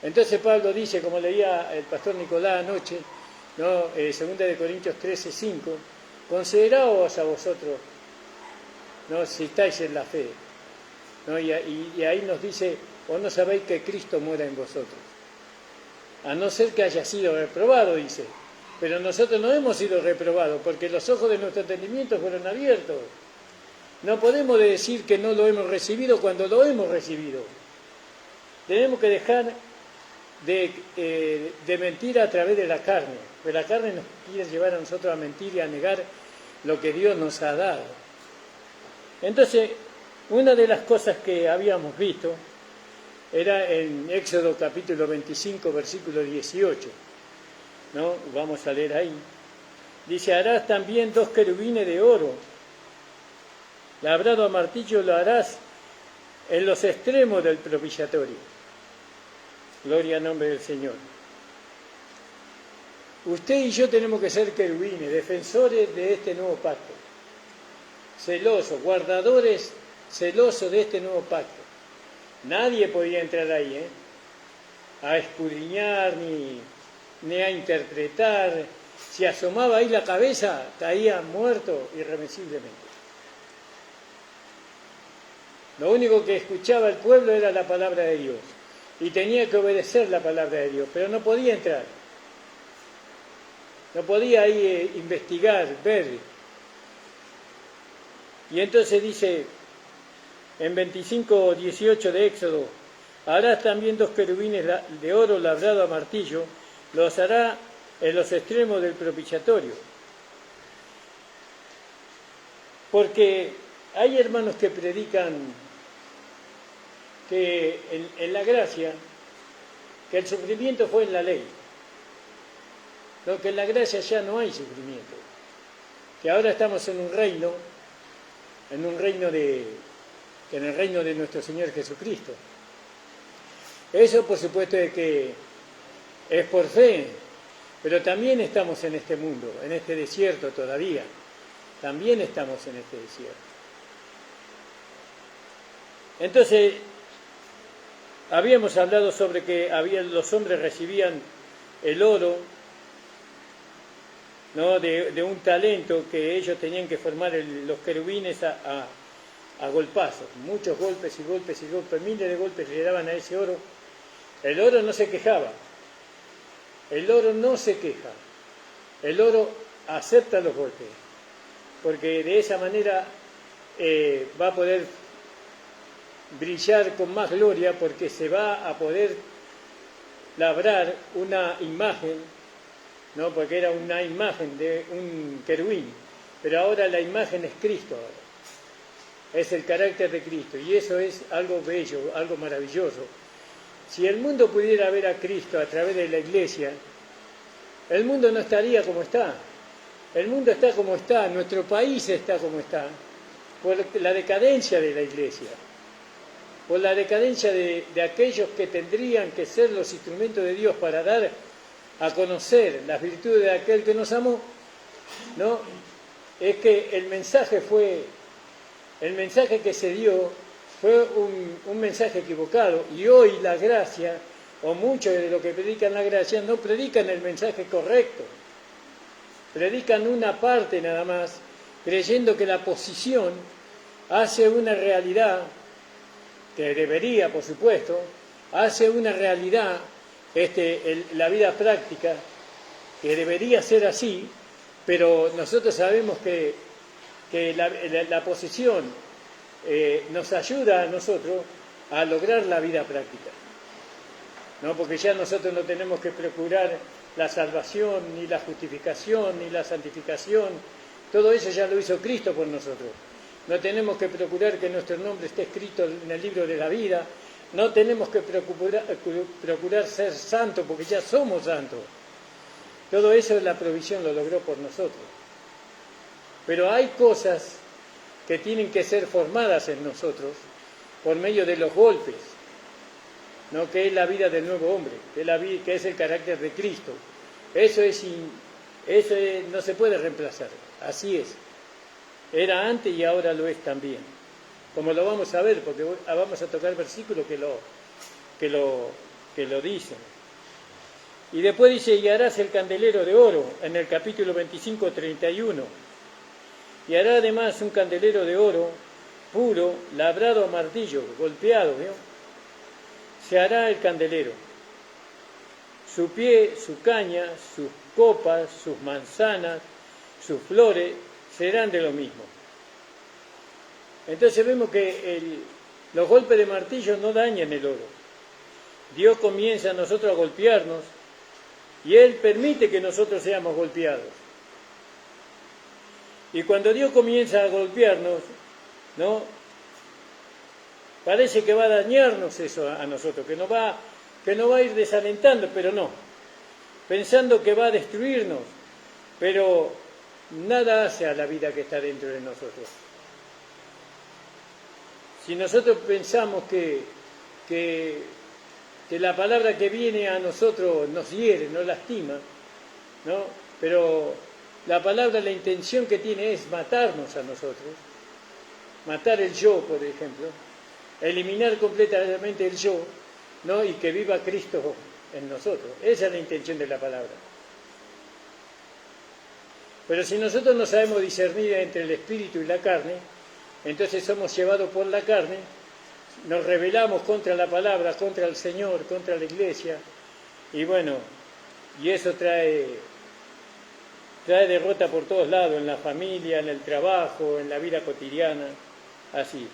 Entonces Pablo dice, como leía el pastor Nicolás anoche, ¿no? 2 Corintios 13:5, consideraos a vosotros, ¿no?, si estáis en la fe, ¿no? Y ahí nos dice, o no sabéis que Cristo muera en vosotros. A no ser que haya sido reprobado, dice. Pero nosotros no hemos sido reprobados, porque los ojos de nuestro entendimiento fueron abiertos. No podemos decir que no lo hemos recibido cuando lo hemos recibido. Tenemos que dejar de mentir a través de la carne, porque la carne nos quiere llevar a nosotros a mentir y a negar lo que Dios nos ha dado. Entonces, Una de las cosas que habíamos visto era en Éxodo capítulo 25, versículo 18, ¿no? Vamos a leer ahí. Dice, harás también 2 querubines de oro, labrado a martillo lo harás en los extremos del propiciatorio. Gloria al nombre del Señor. Usted y yo tenemos que ser querubines, defensores de este nuevo pacto, celosos, guardadores celosos de este nuevo pacto. Nadie podía entrar ahí, a escudriñar ni a interpretar. Si asomaba ahí la cabeza, caía muerto irremisiblemente. Lo único que escuchaba el pueblo era la palabra de Dios y tenía que obedecer la palabra de Dios, pero no podía entrar. No podía ahí investigar, ver. Y entonces dice en 25:18 de Éxodo, harás también 2 querubines de oro labrado a martillo, los hará en los extremos del propiciatorio. Porque hay hermanos que predican que en la gracia, que el sufrimiento fue en la ley. Lo que en la gracia ya no hay sufrimiento, que ahora estamos en el reino de nuestro Señor Jesucristo. Eso por supuesto es que es por fe, pero también estamos en este mundo, en este desierto todavía, también estamos en este desierto. Entonces, habíamos hablado sobre que los hombres recibían el oro, ¿no? de un talento que ellos tenían que formar los querubines a golpazos, muchos golpes y golpes y golpes, miles de golpes le daban a ese oro. El oro no se quejaba, el oro no se queja, el oro acepta los golpes, porque de esa manera va a poder brillar con más gloria, porque se va a poder labrar una imagen, ¿no? Porque era una imagen de un querubín, pero ahora la imagen es Cristo, es el carácter de Cristo, y eso es algo bello, algo maravilloso. Si el mundo pudiera ver a Cristo a través de la iglesia, el mundo no estaría como está. El mundo está como está, nuestro país está como está, por la decadencia de la iglesia, por la decadencia de aquellos que tendrían que ser los instrumentos de Dios para dar a conocer las virtudes de aquel que nos amó, ¿no? Es que el mensaje que se dio fue un mensaje equivocado, y hoy la gracia, o muchos de los que predican la gracia, no predican el mensaje correcto, predican una parte nada más, creyendo que la posición hace una realidad, que debería, por supuesto, hace una realidad la vida práctica, que debería ser así, pero nosotros sabemos que la posición nos ayuda a nosotros a lograr la vida práctica, ¿no? Porque ya nosotros no tenemos que procurar la salvación, ni la justificación, ni la santificación, todo eso ya lo hizo Cristo por nosotros. No tenemos que procurar que nuestro nombre esté escrito en el libro de la vida, no tenemos que procurar ser santos, porque ya somos santos. Todo eso la provisión lo logró por nosotros. Pero hay cosas que tienen que ser formadas en nosotros por medio de los golpes, ¿no? Que es la vida del nuevo hombre, que es el carácter de Cristo. Eso no se puede reemplazar, así es. Era antes y ahora lo es también. Como lo vamos a ver, porque vamos a tocar versículos que lo dicen. Y después dice, y harás el candelero de oro, en el capítulo 25, 31. Y hará además un candelero de oro puro, labrado a martillo, golpeado, ¿vio? Se hará el candelero. Su pie, su caña, sus copas, sus manzanas, sus flores, serán de lo mismo. Entonces vemos que los golpes de martillo no dañan el oro. Dios comienza a nosotros a golpearnos y Él permite que nosotros seamos golpeados. Y cuando Dios comienza a golpearnos, ¿no? Parece que va a dañarnos eso a nosotros, que nos va a ir desalentando, pero no. Pensando que va a destruirnos, pero nada hace a la vida que está dentro de nosotros. Si nosotros pensamos que la palabra que viene a nosotros nos hiere, nos lastima, ¿no? Pero la palabra, la intención que tiene es matarnos a nosotros, matar el yo, por ejemplo, eliminar completamente el yo, ¿no? Y que viva Cristo en nosotros. Esa es la intención de la palabra. Pero si nosotros no sabemos discernir entre el espíritu y la carne, entonces somos llevados por la carne, nos rebelamos contra la palabra, contra el Señor, contra la iglesia, y bueno, y eso trae derrota por todos lados, en la familia, en el trabajo, en la vida cotidiana, así.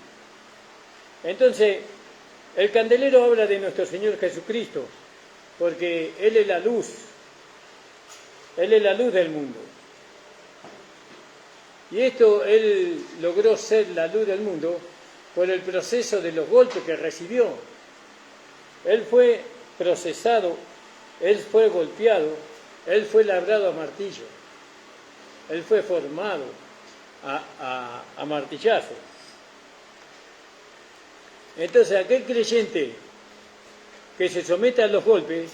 Entonces, el candelero habla de nuestro Señor Jesucristo, porque Él es la luz del mundo. Y esto, Él logró ser la luz del mundo por el proceso de los golpes que recibió. Él fue procesado, Él fue golpeado, Él fue labrado a martillo, Él fue formado a martillazos. Entonces, aquel creyente que se somete a los golpes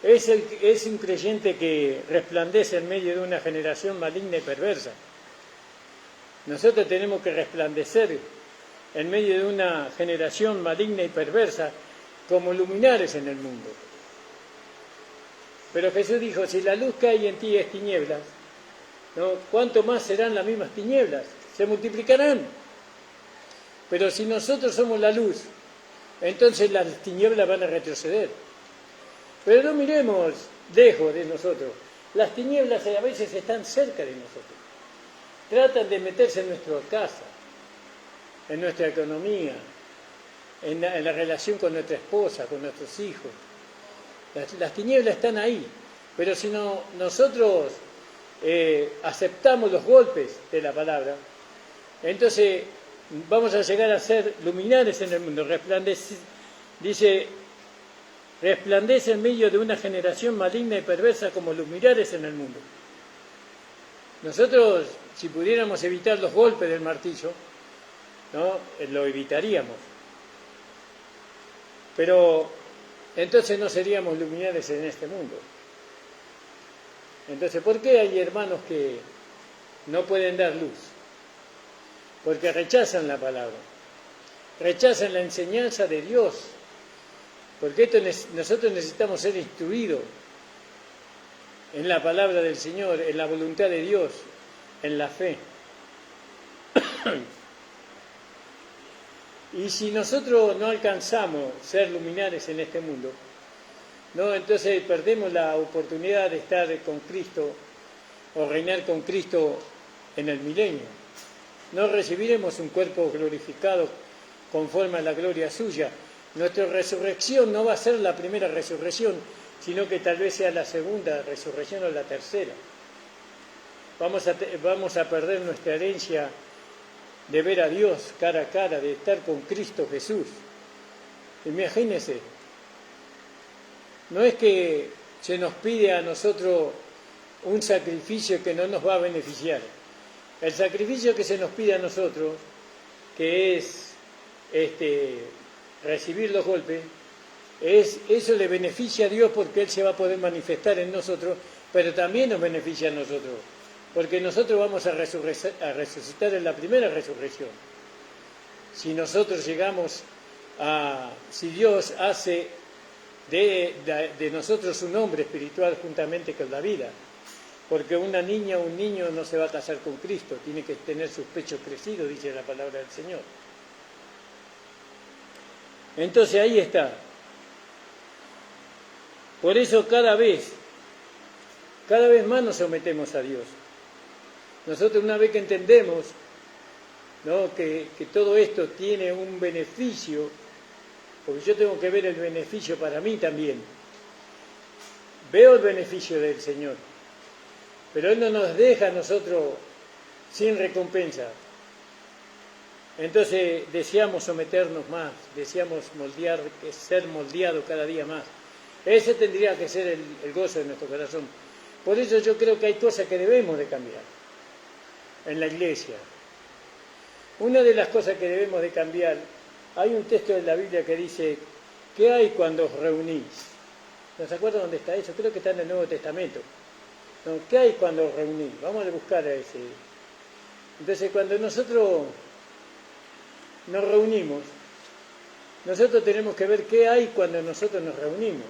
es un creyente que resplandece en medio de una generación maligna y perversa. Nosotros tenemos que resplandecer en medio de una generación maligna y perversa como luminares en el mundo. Pero Jesús dijo, si la luz que hay en ti es tinieblas, ¿no? ¿Cuánto más serán las mismas tinieblas? Se multiplicarán. Pero si nosotros somos la luz, entonces las tinieblas van a retroceder. Pero no miremos lejos de nosotros. Las tinieblas a veces están cerca de nosotros. Tratan de meterse en nuestra casa, en nuestra economía, en la relación con nuestra esposa, con nuestros hijos. Las tinieblas están ahí. Pero si nosotros aceptamos los golpes de la palabra, entonces vamos a llegar a ser luminares en el mundo. Dice, resplandece en medio de una generación maligna y perversa como luminares en el mundo. Nosotros, si pudiéramos evitar los golpes del martillo, ¿no? Lo evitaríamos. Pero entonces no seríamos luminares en este mundo. Entonces, ¿por qué hay hermanos que no pueden dar luz? Porque rechazan la palabra, rechazan la enseñanza de Dios. Porque nosotros necesitamos ser instruidos en la palabra del Señor, en la voluntad de Dios, en la fe. Y si nosotros no alcanzamos ser luminares en este mundo, ¿no? Entonces perdemos la oportunidad de estar con Cristo o reinar con Cristo en el milenio. No recibiremos un cuerpo glorificado conforme a la gloria suya. Nuestra resurrección no va a ser la primera resurrección, sino que tal vez sea la segunda resurrección o la tercera. Vamos a perder nuestra herencia de ver a Dios cara a cara, de estar con Cristo Jesús. Imagínense, no es que se nos pide a nosotros un sacrificio que no nos va a beneficiar. El sacrificio que se nos pide a nosotros, que es recibir los golpes, eso le beneficia a Dios porque Él se va a poder manifestar en nosotros, pero también nos beneficia a nosotros, porque nosotros vamos a resucitar en la primera resurrección. Si nosotros llegamos si Dios hace de nosotros un hombre espiritual juntamente con la vida, porque una niña o un niño no se va a casar con Cristo, tiene que tener sus pechos crecidos, dice la palabra del Señor. Entonces ahí está. Por eso cada vez más nos sometemos a Dios. Nosotros una vez que entendemos, ¿no? que todo esto tiene un beneficio, porque yo tengo que ver el beneficio para mí también. Veo el beneficio del Señor, pero Él no nos deja a nosotros sin recompensa. Entonces deseamos someternos más, deseamos ser moldeados cada día más. Ese tendría que ser el gozo de nuestro corazón. Por eso yo creo que hay cosas que debemos de cambiar en la iglesia. Una de las cosas que debemos de cambiar, hay un texto de la Biblia que dice, ¿qué hay cuando os reunís? ¿No se acuerdan dónde está eso? Creo que está en el Nuevo Testamento. ¿No? ¿Qué hay cuando os reunís? Vamos a buscar a ese. Entonces, cuando nosotros nos reunimos, nosotros tenemos que ver qué hay cuando nosotros nos reunimos.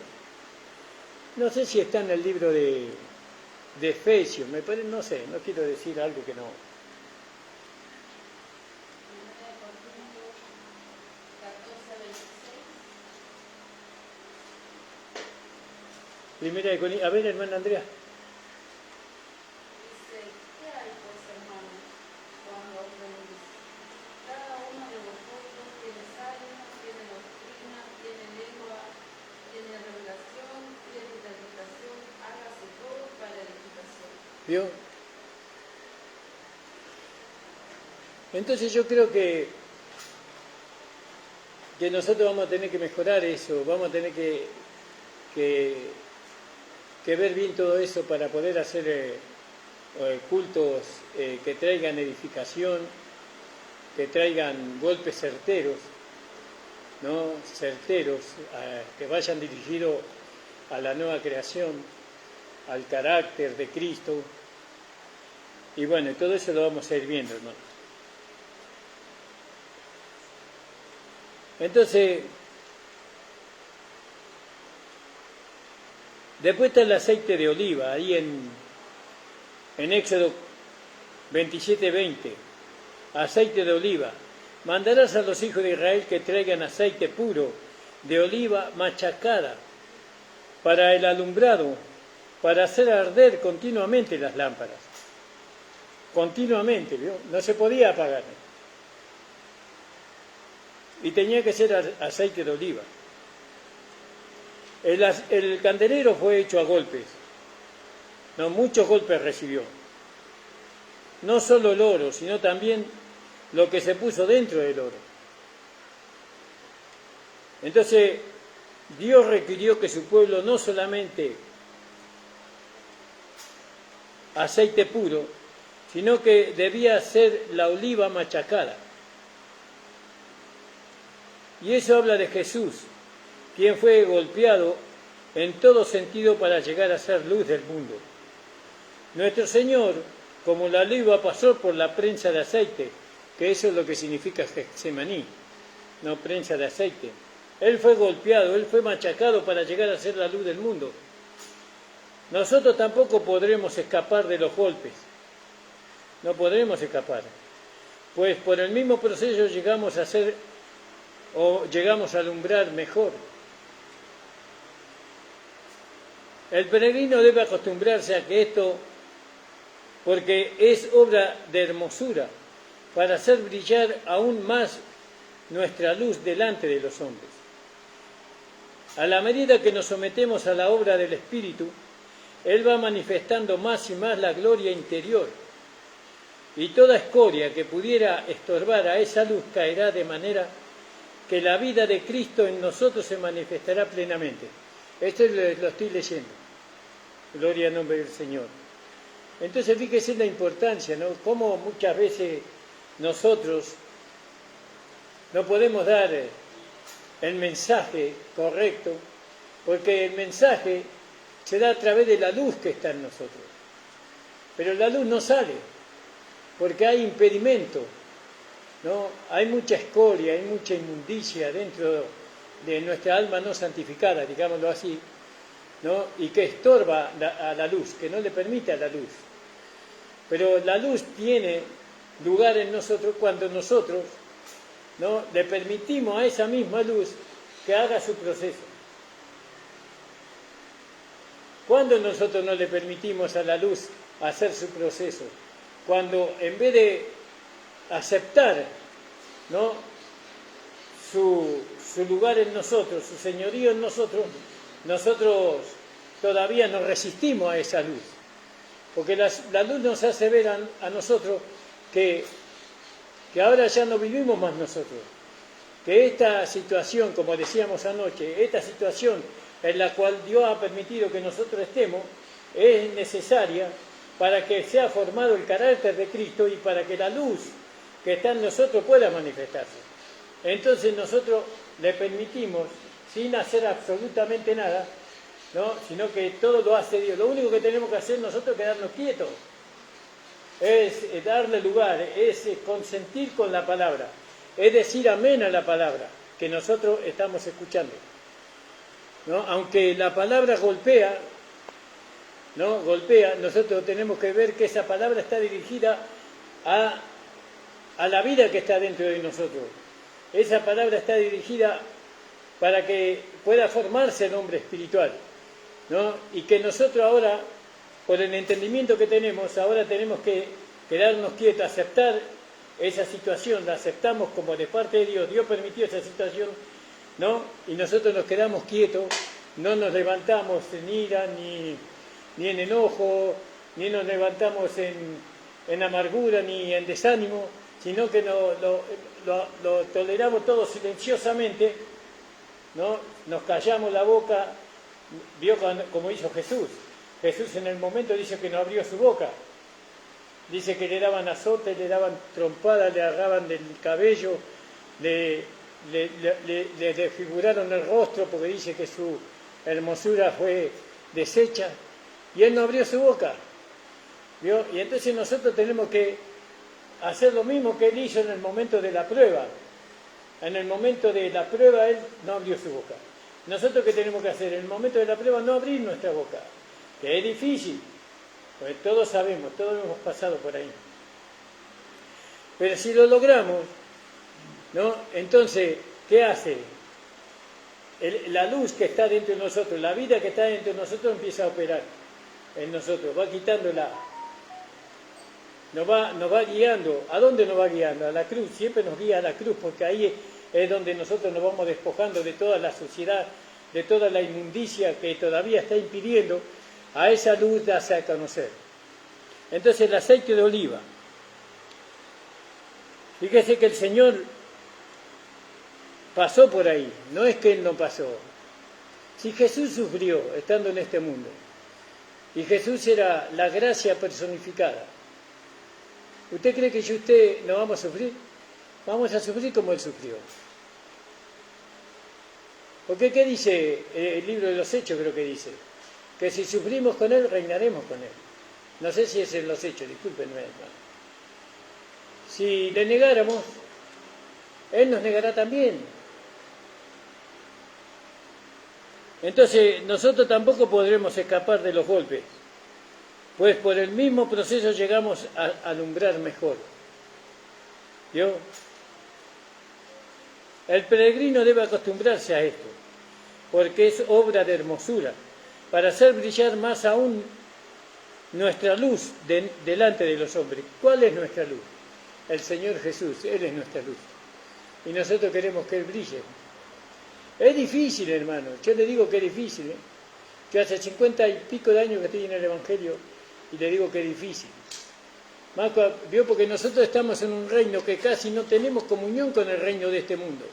No sé si está en el libro de Efesios, me parece, no sé, no quiero decir algo que no. Primera de Corintios, a ver, hermana Andrea. Dice, ¿qué hay pues, hermanos, cuando os reunís? Cada uno de vosotros tiene salmo, tiene doctrina, tiene lengua, tiene revelación, tiene interpretación, hágase todo para edificación. ¿Vio? Entonces yo creo que nosotros vamos a tener que mejorar eso, vamos a tener que ver bien todo eso para poder hacer cultos que traigan edificación, que traigan golpes certeros, ¿no? Certeros, que vayan dirigidos a la nueva creación, al carácter de Cristo. Y bueno, todo eso lo vamos a ir viendo, hermano. Entonces, después está el aceite de oliva, ahí en Éxodo 27:20, aceite de oliva. Mandarás a los hijos de Israel que traigan aceite puro de oliva machacada para el alumbrado, para hacer arder continuamente las lámparas. Continuamente, ¿vio? No se podía apagar. Y tenía que ser aceite de oliva. El candelero fue hecho a golpes. No, muchos golpes recibió. No solo el oro, sino también lo que se puso dentro del oro. Entonces, Dios requirió que su pueblo no solamente aceite puro, sino que debía ser la oliva machacada. Y eso habla de Jesús, quien fue golpeado en todo sentido para llegar a ser luz del mundo. Nuestro Señor, como la oliva, pasó por la prensa de aceite, que eso es lo que significa Getsemaní, no prensa de aceite. Él fue golpeado, Él fue machacado para llegar a ser la luz del mundo. Nosotros tampoco podremos escapar de los golpes, no podremos escapar, pues por el mismo proceso llegamos a ser o llegamos a alumbrar mejor. El peregrino debe acostumbrarse a que esto, porque es obra de hermosura, para hacer brillar aún más nuestra luz delante de los hombres. A la medida que nos sometemos a la obra del Espíritu, Él va manifestando más y más la gloria interior, y toda escoria que pudiera estorbar a esa luz caerá de manera que la vida de Cristo en nosotros se manifestará plenamente. Esto lo estoy leyendo. Gloria al nombre del Señor. Entonces fíjese la importancia, ¿no? Cómo muchas veces nosotros no podemos dar el mensaje correcto, porque el mensaje se da a través de la luz que está en nosotros. Pero la luz no sale, porque hay impedimento, ¿no? Hay mucha escoria, hay mucha inmundicia dentro de nuestra alma no santificada, digámoslo así, ¿no? Y que estorba a la luz, que no le permite a la luz. Pero la luz tiene lugar en nosotros cuando nosotros, ¿no?, le permitimos a esa misma luz que haga su proceso. Cuando nosotros no le permitimos a la luz hacer su proceso, cuando en vez de aceptar, ¿no?, su lugar en nosotros, su señorío en nosotros, nosotros todavía nos resistimos a esa luz, porque la luz nos hace ver a nosotros que que ahora ya no vivimos más nosotros, que esta situación, como decíamos anoche, esta situación en la cual Dios ha permitido que nosotros estemos, es necesaria para que sea formado el carácter de Cristo y para que la luz que está en nosotros pueda manifestarse. Entonces nosotros le permitimos, sin hacer absolutamente nada, ¿no?, sino que todo lo hace Dios. Lo único que tenemos que hacer nosotros es quedarnos quietos, es darle lugar, es consentir con la palabra, es decir amén a la palabra que nosotros estamos escuchando, ¿no? Aunque la palabra golpea, ¿no?, golpea, nosotros tenemos que ver que esa palabra está dirigida a la vida que está dentro de nosotros. Esa palabra está dirigida para que pueda formarse el hombre espiritual, ¿no? Y que nosotros ahora, por el entendimiento que tenemos, ahora tenemos que quedarnos quietos, aceptar esa situación, la aceptamos como de parte de Dios. Dios permitió esa situación, ¿no? Y nosotros nos quedamos quietos, no nos levantamos en ira, ni en enojo, ni nos levantamos en amargura, ni en desánimo, sino que lo toleramos todo silenciosamente, ¿no? Nos callamos la boca. Vio como hizo Jesús. Jesús en el momento dice que no abrió su boca. Dice que le daban azotes, le daban trompadas, le agarraban del cabello, le desfiguraron el rostro porque dice que su hermosura fue deshecha. Y él no abrió su boca. ¿Vio? Y entonces nosotros tenemos que hacer lo mismo que él hizo en el momento de la prueba. En el momento de la prueba él no abrió su boca. Nosotros, ¿qué tenemos que hacer? En el momento de la prueba no abrir nuestra boca, que es difícil, porque todos sabemos, todos hemos pasado por ahí. Pero si lo logramos, ¿no?, entonces, ¿qué hace? La luz que está dentro de nosotros, la vida que está dentro de nosotros empieza a operar en nosotros, va quitándola, nos va guiando. ¿A dónde nos va guiando? A la cruz, siempre nos guía a la cruz, porque ahí es donde nosotros nos vamos despojando de toda la suciedad, de toda la inmundicia que todavía está impidiendo a esa luz darse a conocer. Entonces el aceite de oliva. Fíjese que el Señor pasó por ahí, no es que Él no pasó. Si Jesús sufrió estando en este mundo, y Jesús era la gracia personificada, ¿usted cree que yo y usted no vamos a sufrir? Vamos a sufrir como Él sufrió. Porque ¿qué dice el libro de los Hechos? Creo que dice que si sufrimos con Él, reinaremos con Él. No sé si es en los Hechos, discúlpenme, hermano. Si le negáramos, Él nos negará también. Entonces nosotros tampoco podremos escapar de los golpes, pues por el mismo proceso llegamos a alumbrar mejor. ¿Vio? El peregrino debe acostumbrarse a esto, porque es obra de hermosura, para hacer brillar más aún nuestra luz delante de los hombres. ¿Cuál es nuestra luz? El Señor Jesús, Él es nuestra luz. Y nosotros queremos que Él brille. Es difícil, hermano, yo le digo que es difícil, que hace 50 y pico de años que estoy en el Evangelio y le digo que es difícil. ¿Vio? Porque nosotros estamos en un reino que casi no tenemos comunión con el reino de este mundo.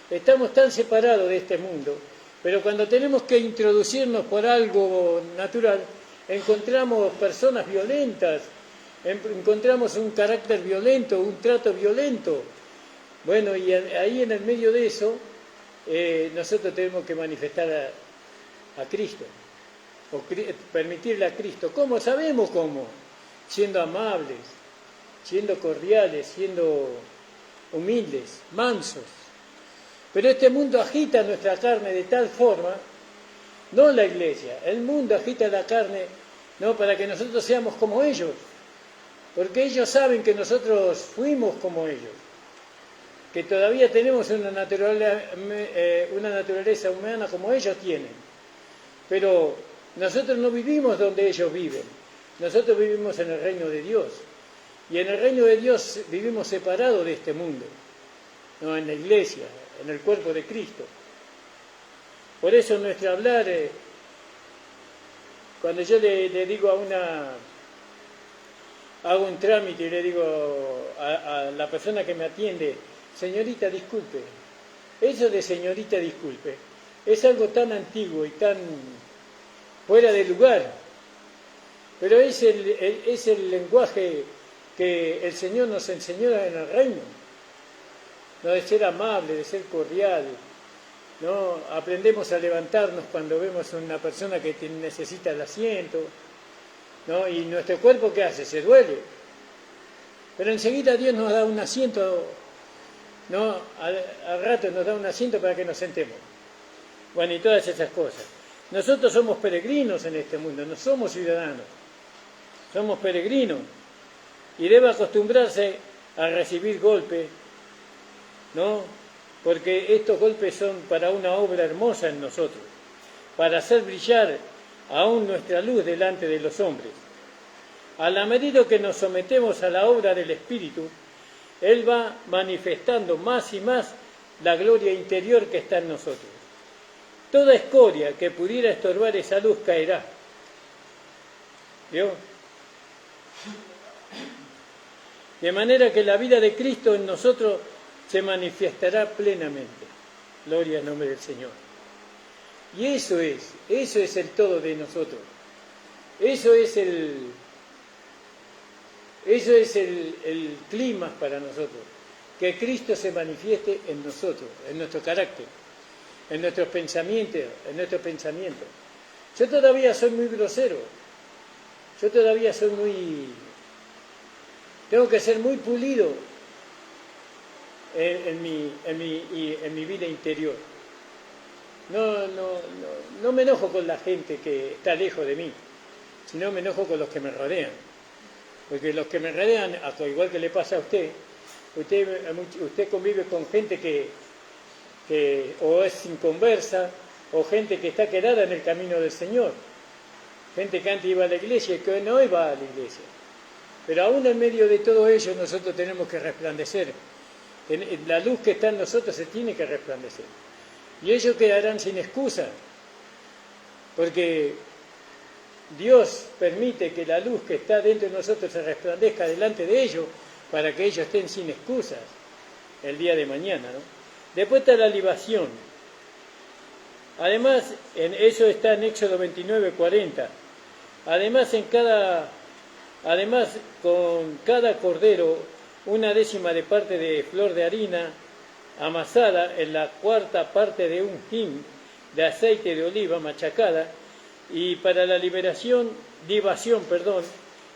Estamos tan separados de este mundo, pero cuando tenemos que introducirnos por algo natural, encontramos personas violentas, encontramos un carácter violento, un trato violento. Bueno, y ahí en el medio de eso, nosotros tenemos que manifestar a Cristo, o permitirle a Cristo. ¿Cómo? Sabemos cómo. Siendo amables, siendo cordiales, siendo humildes, mansos. Pero este mundo agita nuestra carne de tal forma, no la iglesia, el mundo agita la carne, no para que nosotros seamos como ellos, porque ellos saben que nosotros fuimos como ellos, que todavía tenemos una naturaleza humana como ellos tienen, pero nosotros no vivimos donde ellos viven. Nosotros vivimos en el reino de Dios, y en el reino de Dios vivimos separados de este mundo, no en la iglesia, en el cuerpo de Cristo. Por eso nuestro hablar, cuando yo le digo hago un trámite y le digo a la persona que me atiende, señorita, disculpe. Eso de señorita, disculpe, es algo tan antiguo y tan fuera de lugar, pero es el lenguaje que el Señor nos enseñó en el reino, ¿no? De ser amable, de ser cordial, ¿no? Aprendemos a levantarnos cuando vemos a una persona que necesita el asiento, ¿no? Y nuestro cuerpo, ¿qué hace? Se duele. Pero enseguida Dios nos da un asiento, ¿no? Al rato nos da un asiento para que nos sentemos. Bueno, y todas esas cosas. Nosotros somos peregrinos en este mundo, no somos ciudadanos. Somos peregrinos. Y debe acostumbrarse a recibir golpes, ¿no? Porque estos golpes son para una obra hermosa en nosotros, para hacer brillar aún nuestra luz delante de los hombres. A la medida que nos sometemos a la obra del Espíritu, Él va manifestando más y más la gloria interior que está en nosotros. Toda escoria que pudiera estorbar esa luz caerá. ¿Vio? De manera que la vida de Cristo en nosotros se manifestará plenamente. Gloria al nombre del Señor. Y eso es el todo de nosotros. Eso es el clima para nosotros. Que Cristo se manifieste en nosotros, en nuestro carácter, en nuestros pensamientos, Yo todavía soy muy grosero. Yo todavía soy tengo que ser muy pulido en mi vida interior. No me enojo con la gente que está lejos de mí, sino me enojo con los que me rodean. Porque los que me rodean, igual que le pasa a usted convive con gente que o es sin conversa, o gente que está quedada en el camino del Señor. Gente que antes iba a la iglesia y que hoy no va a la iglesia. Pero aún en medio de todo ello nosotros tenemos que resplandecer. La luz que está en nosotros se tiene que resplandecer. Y ellos quedarán sin excusa, porque Dios permite que la luz que está dentro de nosotros se resplandezca delante de ellos para que ellos estén sin excusas el día de mañana, ¿no? Después está la libación. Además, eso está en Éxodo 29:40. Además, con cada cordero, 1/10 parte de flor de harina amasada en la 1/4 parte de un hin de aceite de oliva machacada, y para la libación,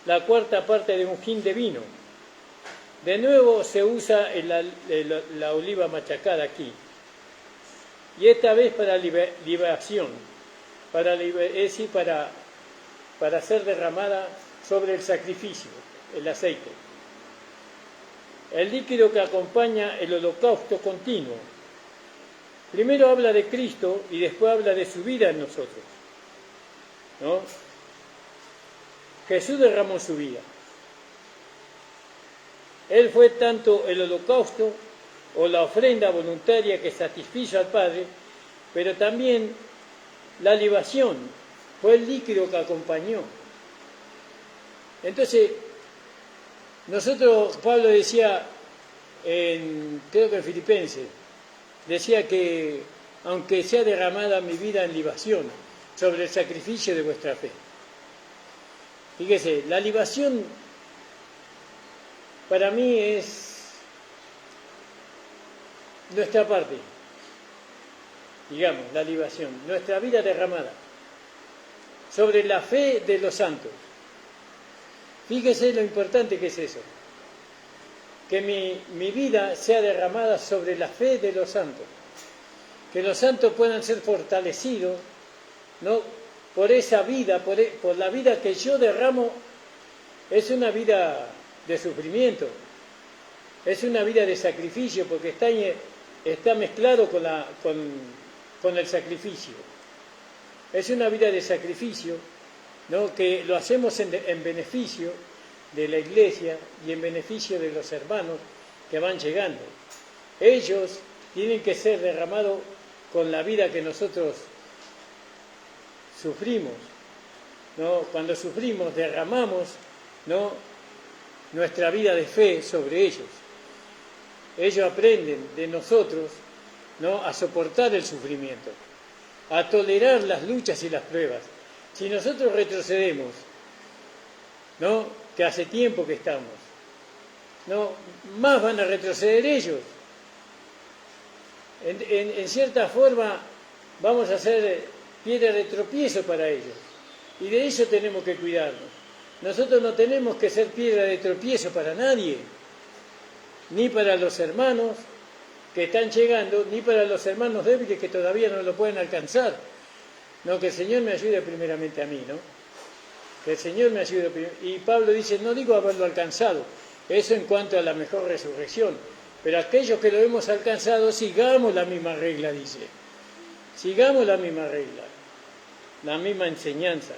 la 1/4 parte de un hin de vino. De nuevo se usa la oliva machacada aquí. Y esta vez para libación, es decir, para ser derramada sobre el sacrificio, el aceite. El líquido que acompaña el holocausto continuo. Primero habla de Cristo y después habla de su vida en nosotros, ¿no? Jesús derramó su vida. Él fue tanto el holocausto o la ofrenda voluntaria que satisfizo al Padre, pero también la libación fue el líquido que acompañó. Entonces, Pablo decía, creo que en Filipenses, decía que aunque sea derramada mi vida en libación sobre el sacrificio de vuestra fe. Fíjese, la libación para mí es nuestra parte, digamos, la libación, nuestra vida derramada sobre la fe de los santos. Fíjese lo importante que es eso, que mi vida sea derramada sobre la fe de los santos, que los santos puedan ser fortalecidos, ¿no? Por esa vida, por la vida que yo derramo. Es una vida de sufrimiento, es una vida de sacrificio, porque está mezclado con el sacrificio. Es una vida de sacrificio, ¿no? Que lo hacemos en beneficio de la iglesia y en beneficio de los hermanos que van llegando. Ellos tienen que ser derramados con la vida que nosotros sufrimos, ¿no? Cuando sufrimos derramamos, ¿no? nuestra vida de fe sobre ellos. Ellos aprenden de nosotros, ¿no?, a soportar el sufrimiento, a tolerar las luchas y las pruebas. Si nosotros retrocedemos, ¿no?, que hace tiempo que estamos, ¿no?, más van a retroceder ellos. En cierta forma vamos a ser piedra de tropiezo para ellos, y de eso tenemos que cuidarnos. Nosotros no tenemos que ser piedra de tropiezo para nadie, ni para los hermanos que están llegando, ni para los hermanos débiles que todavía no lo pueden alcanzar. No, que el Señor me ayude primeramente a mí, ¿no? Que el Señor me ayude. Y Pablo dice, no digo haberlo alcanzado, eso en cuanto a la mejor resurrección, pero aquellos que lo hemos alcanzado, sigamos la misma regla, dice. Sigamos la misma regla, la misma enseñanza.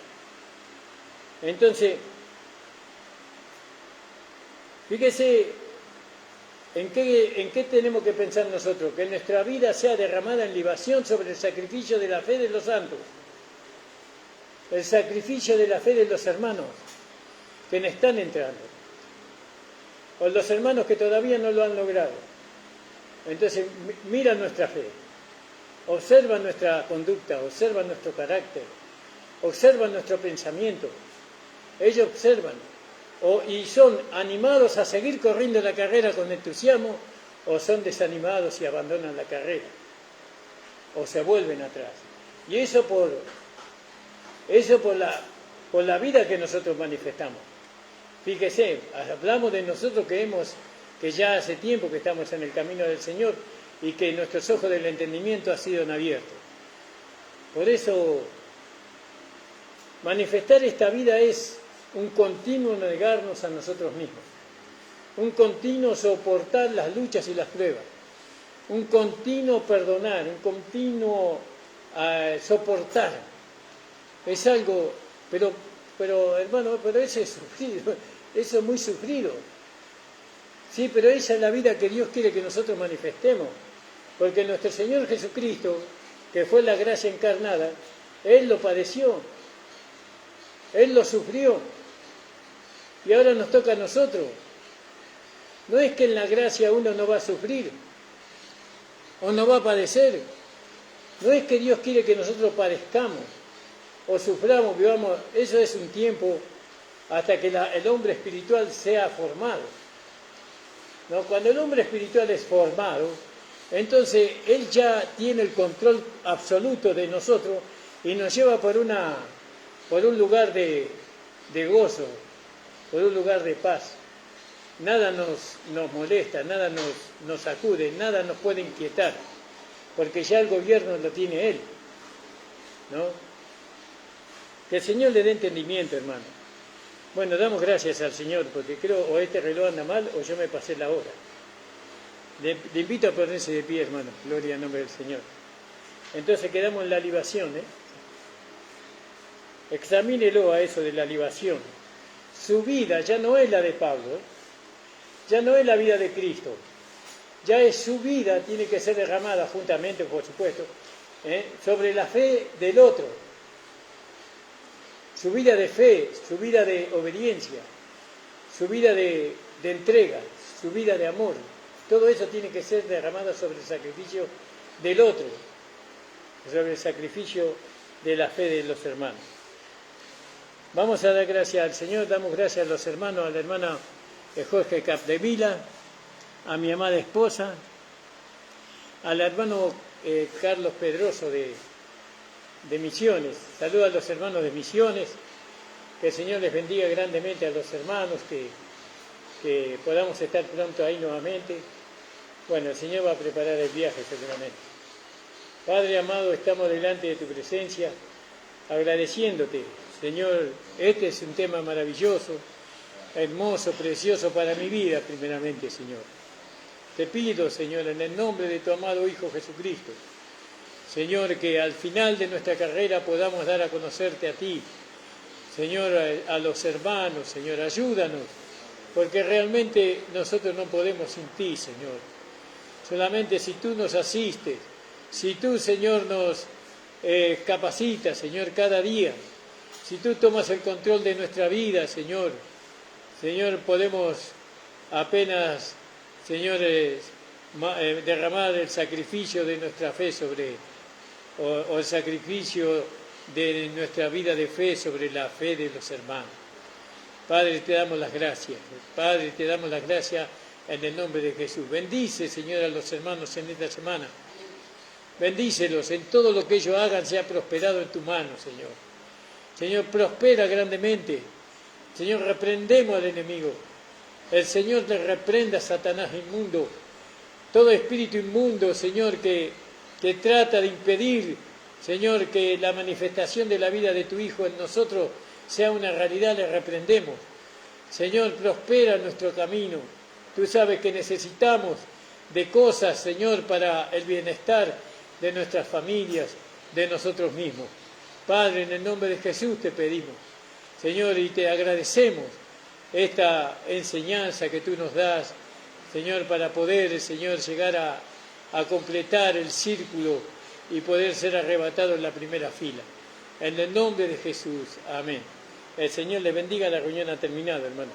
Entonces, fíjese en qué tenemos que pensar nosotros, que nuestra vida sea derramada en libación sobre el sacrificio de la fe de los santos, el sacrificio de la fe de los hermanos que nos están entrando, o los hermanos que todavía no lo han logrado. Entonces, mira nuestra fe, observa nuestra conducta, observa nuestro carácter, observa nuestro pensamiento. Ellos observan y son animados a seguir corriendo la carrera con entusiasmo, o son desanimados y abandonan la carrera, o se vuelven atrás. Y eso por la vida que nosotros manifestamos. Fíjese, hablamos de nosotros que ya hace tiempo que estamos en el camino del Señor y que nuestros ojos del entendimiento han sido abiertos. Por eso, manifestar esta vida es un continuo negarnos a nosotros mismos, un continuo soportar las luchas y las pruebas, un continuo perdonar, un continuo soportar. Es algo, pero hermano, pero eso es sufrido, eso es muy sufrido. Sí, pero esa es la vida que Dios quiere que nosotros manifestemos, porque nuestro Señor Jesucristo, que fue la gracia encarnada, Él lo padeció, Él lo sufrió, y ahora nos toca a nosotros. No es que en la gracia uno no va a sufrir, o no va a padecer, no es que Dios quiere que nosotros padezcamos, o suframos, vivamos, eso es un tiempo hasta que el hombre espiritual sea formado. ¿No? Cuando el hombre espiritual es formado, entonces él ya tiene el control absoluto de nosotros y nos lleva por un lugar de gozo, por un lugar de paz. Nada nos molesta, nada nos sacude, nada nos puede inquietar, porque ya el gobierno lo tiene Él, ¿no? Que el Señor le dé entendimiento, hermano. Bueno, damos gracias al Señor, porque creo o este reloj anda mal o yo me pasé la hora. Le invito a ponerse de pie, hermano. Gloria al nombre del Señor. Entonces quedamos en la libación, Examínelo a eso de la libación. Su vida ya no es la de Pablo, ya no es la vida de Cristo, ya es su vida, tiene que ser derramada juntamente, por supuesto, sobre la fe del otro. Su vida de fe, su vida de obediencia, su vida de entrega, su vida de amor, todo eso tiene que ser derramado sobre el sacrificio del otro, sobre el sacrificio de la fe de los hermanos. Vamos a dar gracias al Señor, damos gracias a los hermanos, a la hermana Jorge Capdevila, a mi amada esposa, al hermano Carlos Pedroso de Misiones. Saludos a los hermanos de Misiones, que el Señor les bendiga grandemente a los hermanos, que podamos estar pronto ahí nuevamente. Bueno, el Señor va a preparar el viaje seguramente. Padre amado, estamos delante de tu presencia, agradeciéndote. Señor, este es un tema maravilloso, hermoso, precioso para mi vida, primeramente, Señor. Te pido, Señor, en el nombre de tu amado Hijo Jesucristo, Señor, que al final de nuestra carrera podamos dar a conocerte a ti. Señor, a los hermanos, Señor, ayúdanos, porque realmente nosotros no podemos sin ti, Señor. Solamente si tú nos asistes, si tú, Señor, nos capacitas, Señor, cada día, si tú tomas el control de nuestra vida, Señor, Señor, podemos apenas, señores, derramar el sacrificio de nuestra fe o el sacrificio de nuestra vida de fe sobre la fe de los hermanos. Padre, te damos las gracias. Padre, te damos las gracias en el nombre de Jesús. Bendice, Señor, a los hermanos en esta semana. Bendícelos, en todo lo que ellos hagan sea prosperado en tu mano, Señor. Señor, prospera grandemente. Señor, reprendemos al enemigo. El Señor le reprenda a Satanás inmundo. Todo espíritu inmundo, Señor, que trata de impedir, Señor, que la manifestación de la vida de tu Hijo en nosotros sea una realidad, le reprendemos. Señor, prospera nuestro camino. Tú sabes que necesitamos de cosas, Señor, para el bienestar de nuestras familias, de nosotros mismos. Padre, en el nombre de Jesús te pedimos, Señor, y te agradecemos esta enseñanza que tú nos das, Señor, para poder, Señor, llegar a completar el círculo y poder ser arrebatado en la primera fila. En el nombre de Jesús. Amén. El Señor le bendiga. La reunión ha terminado, hermano.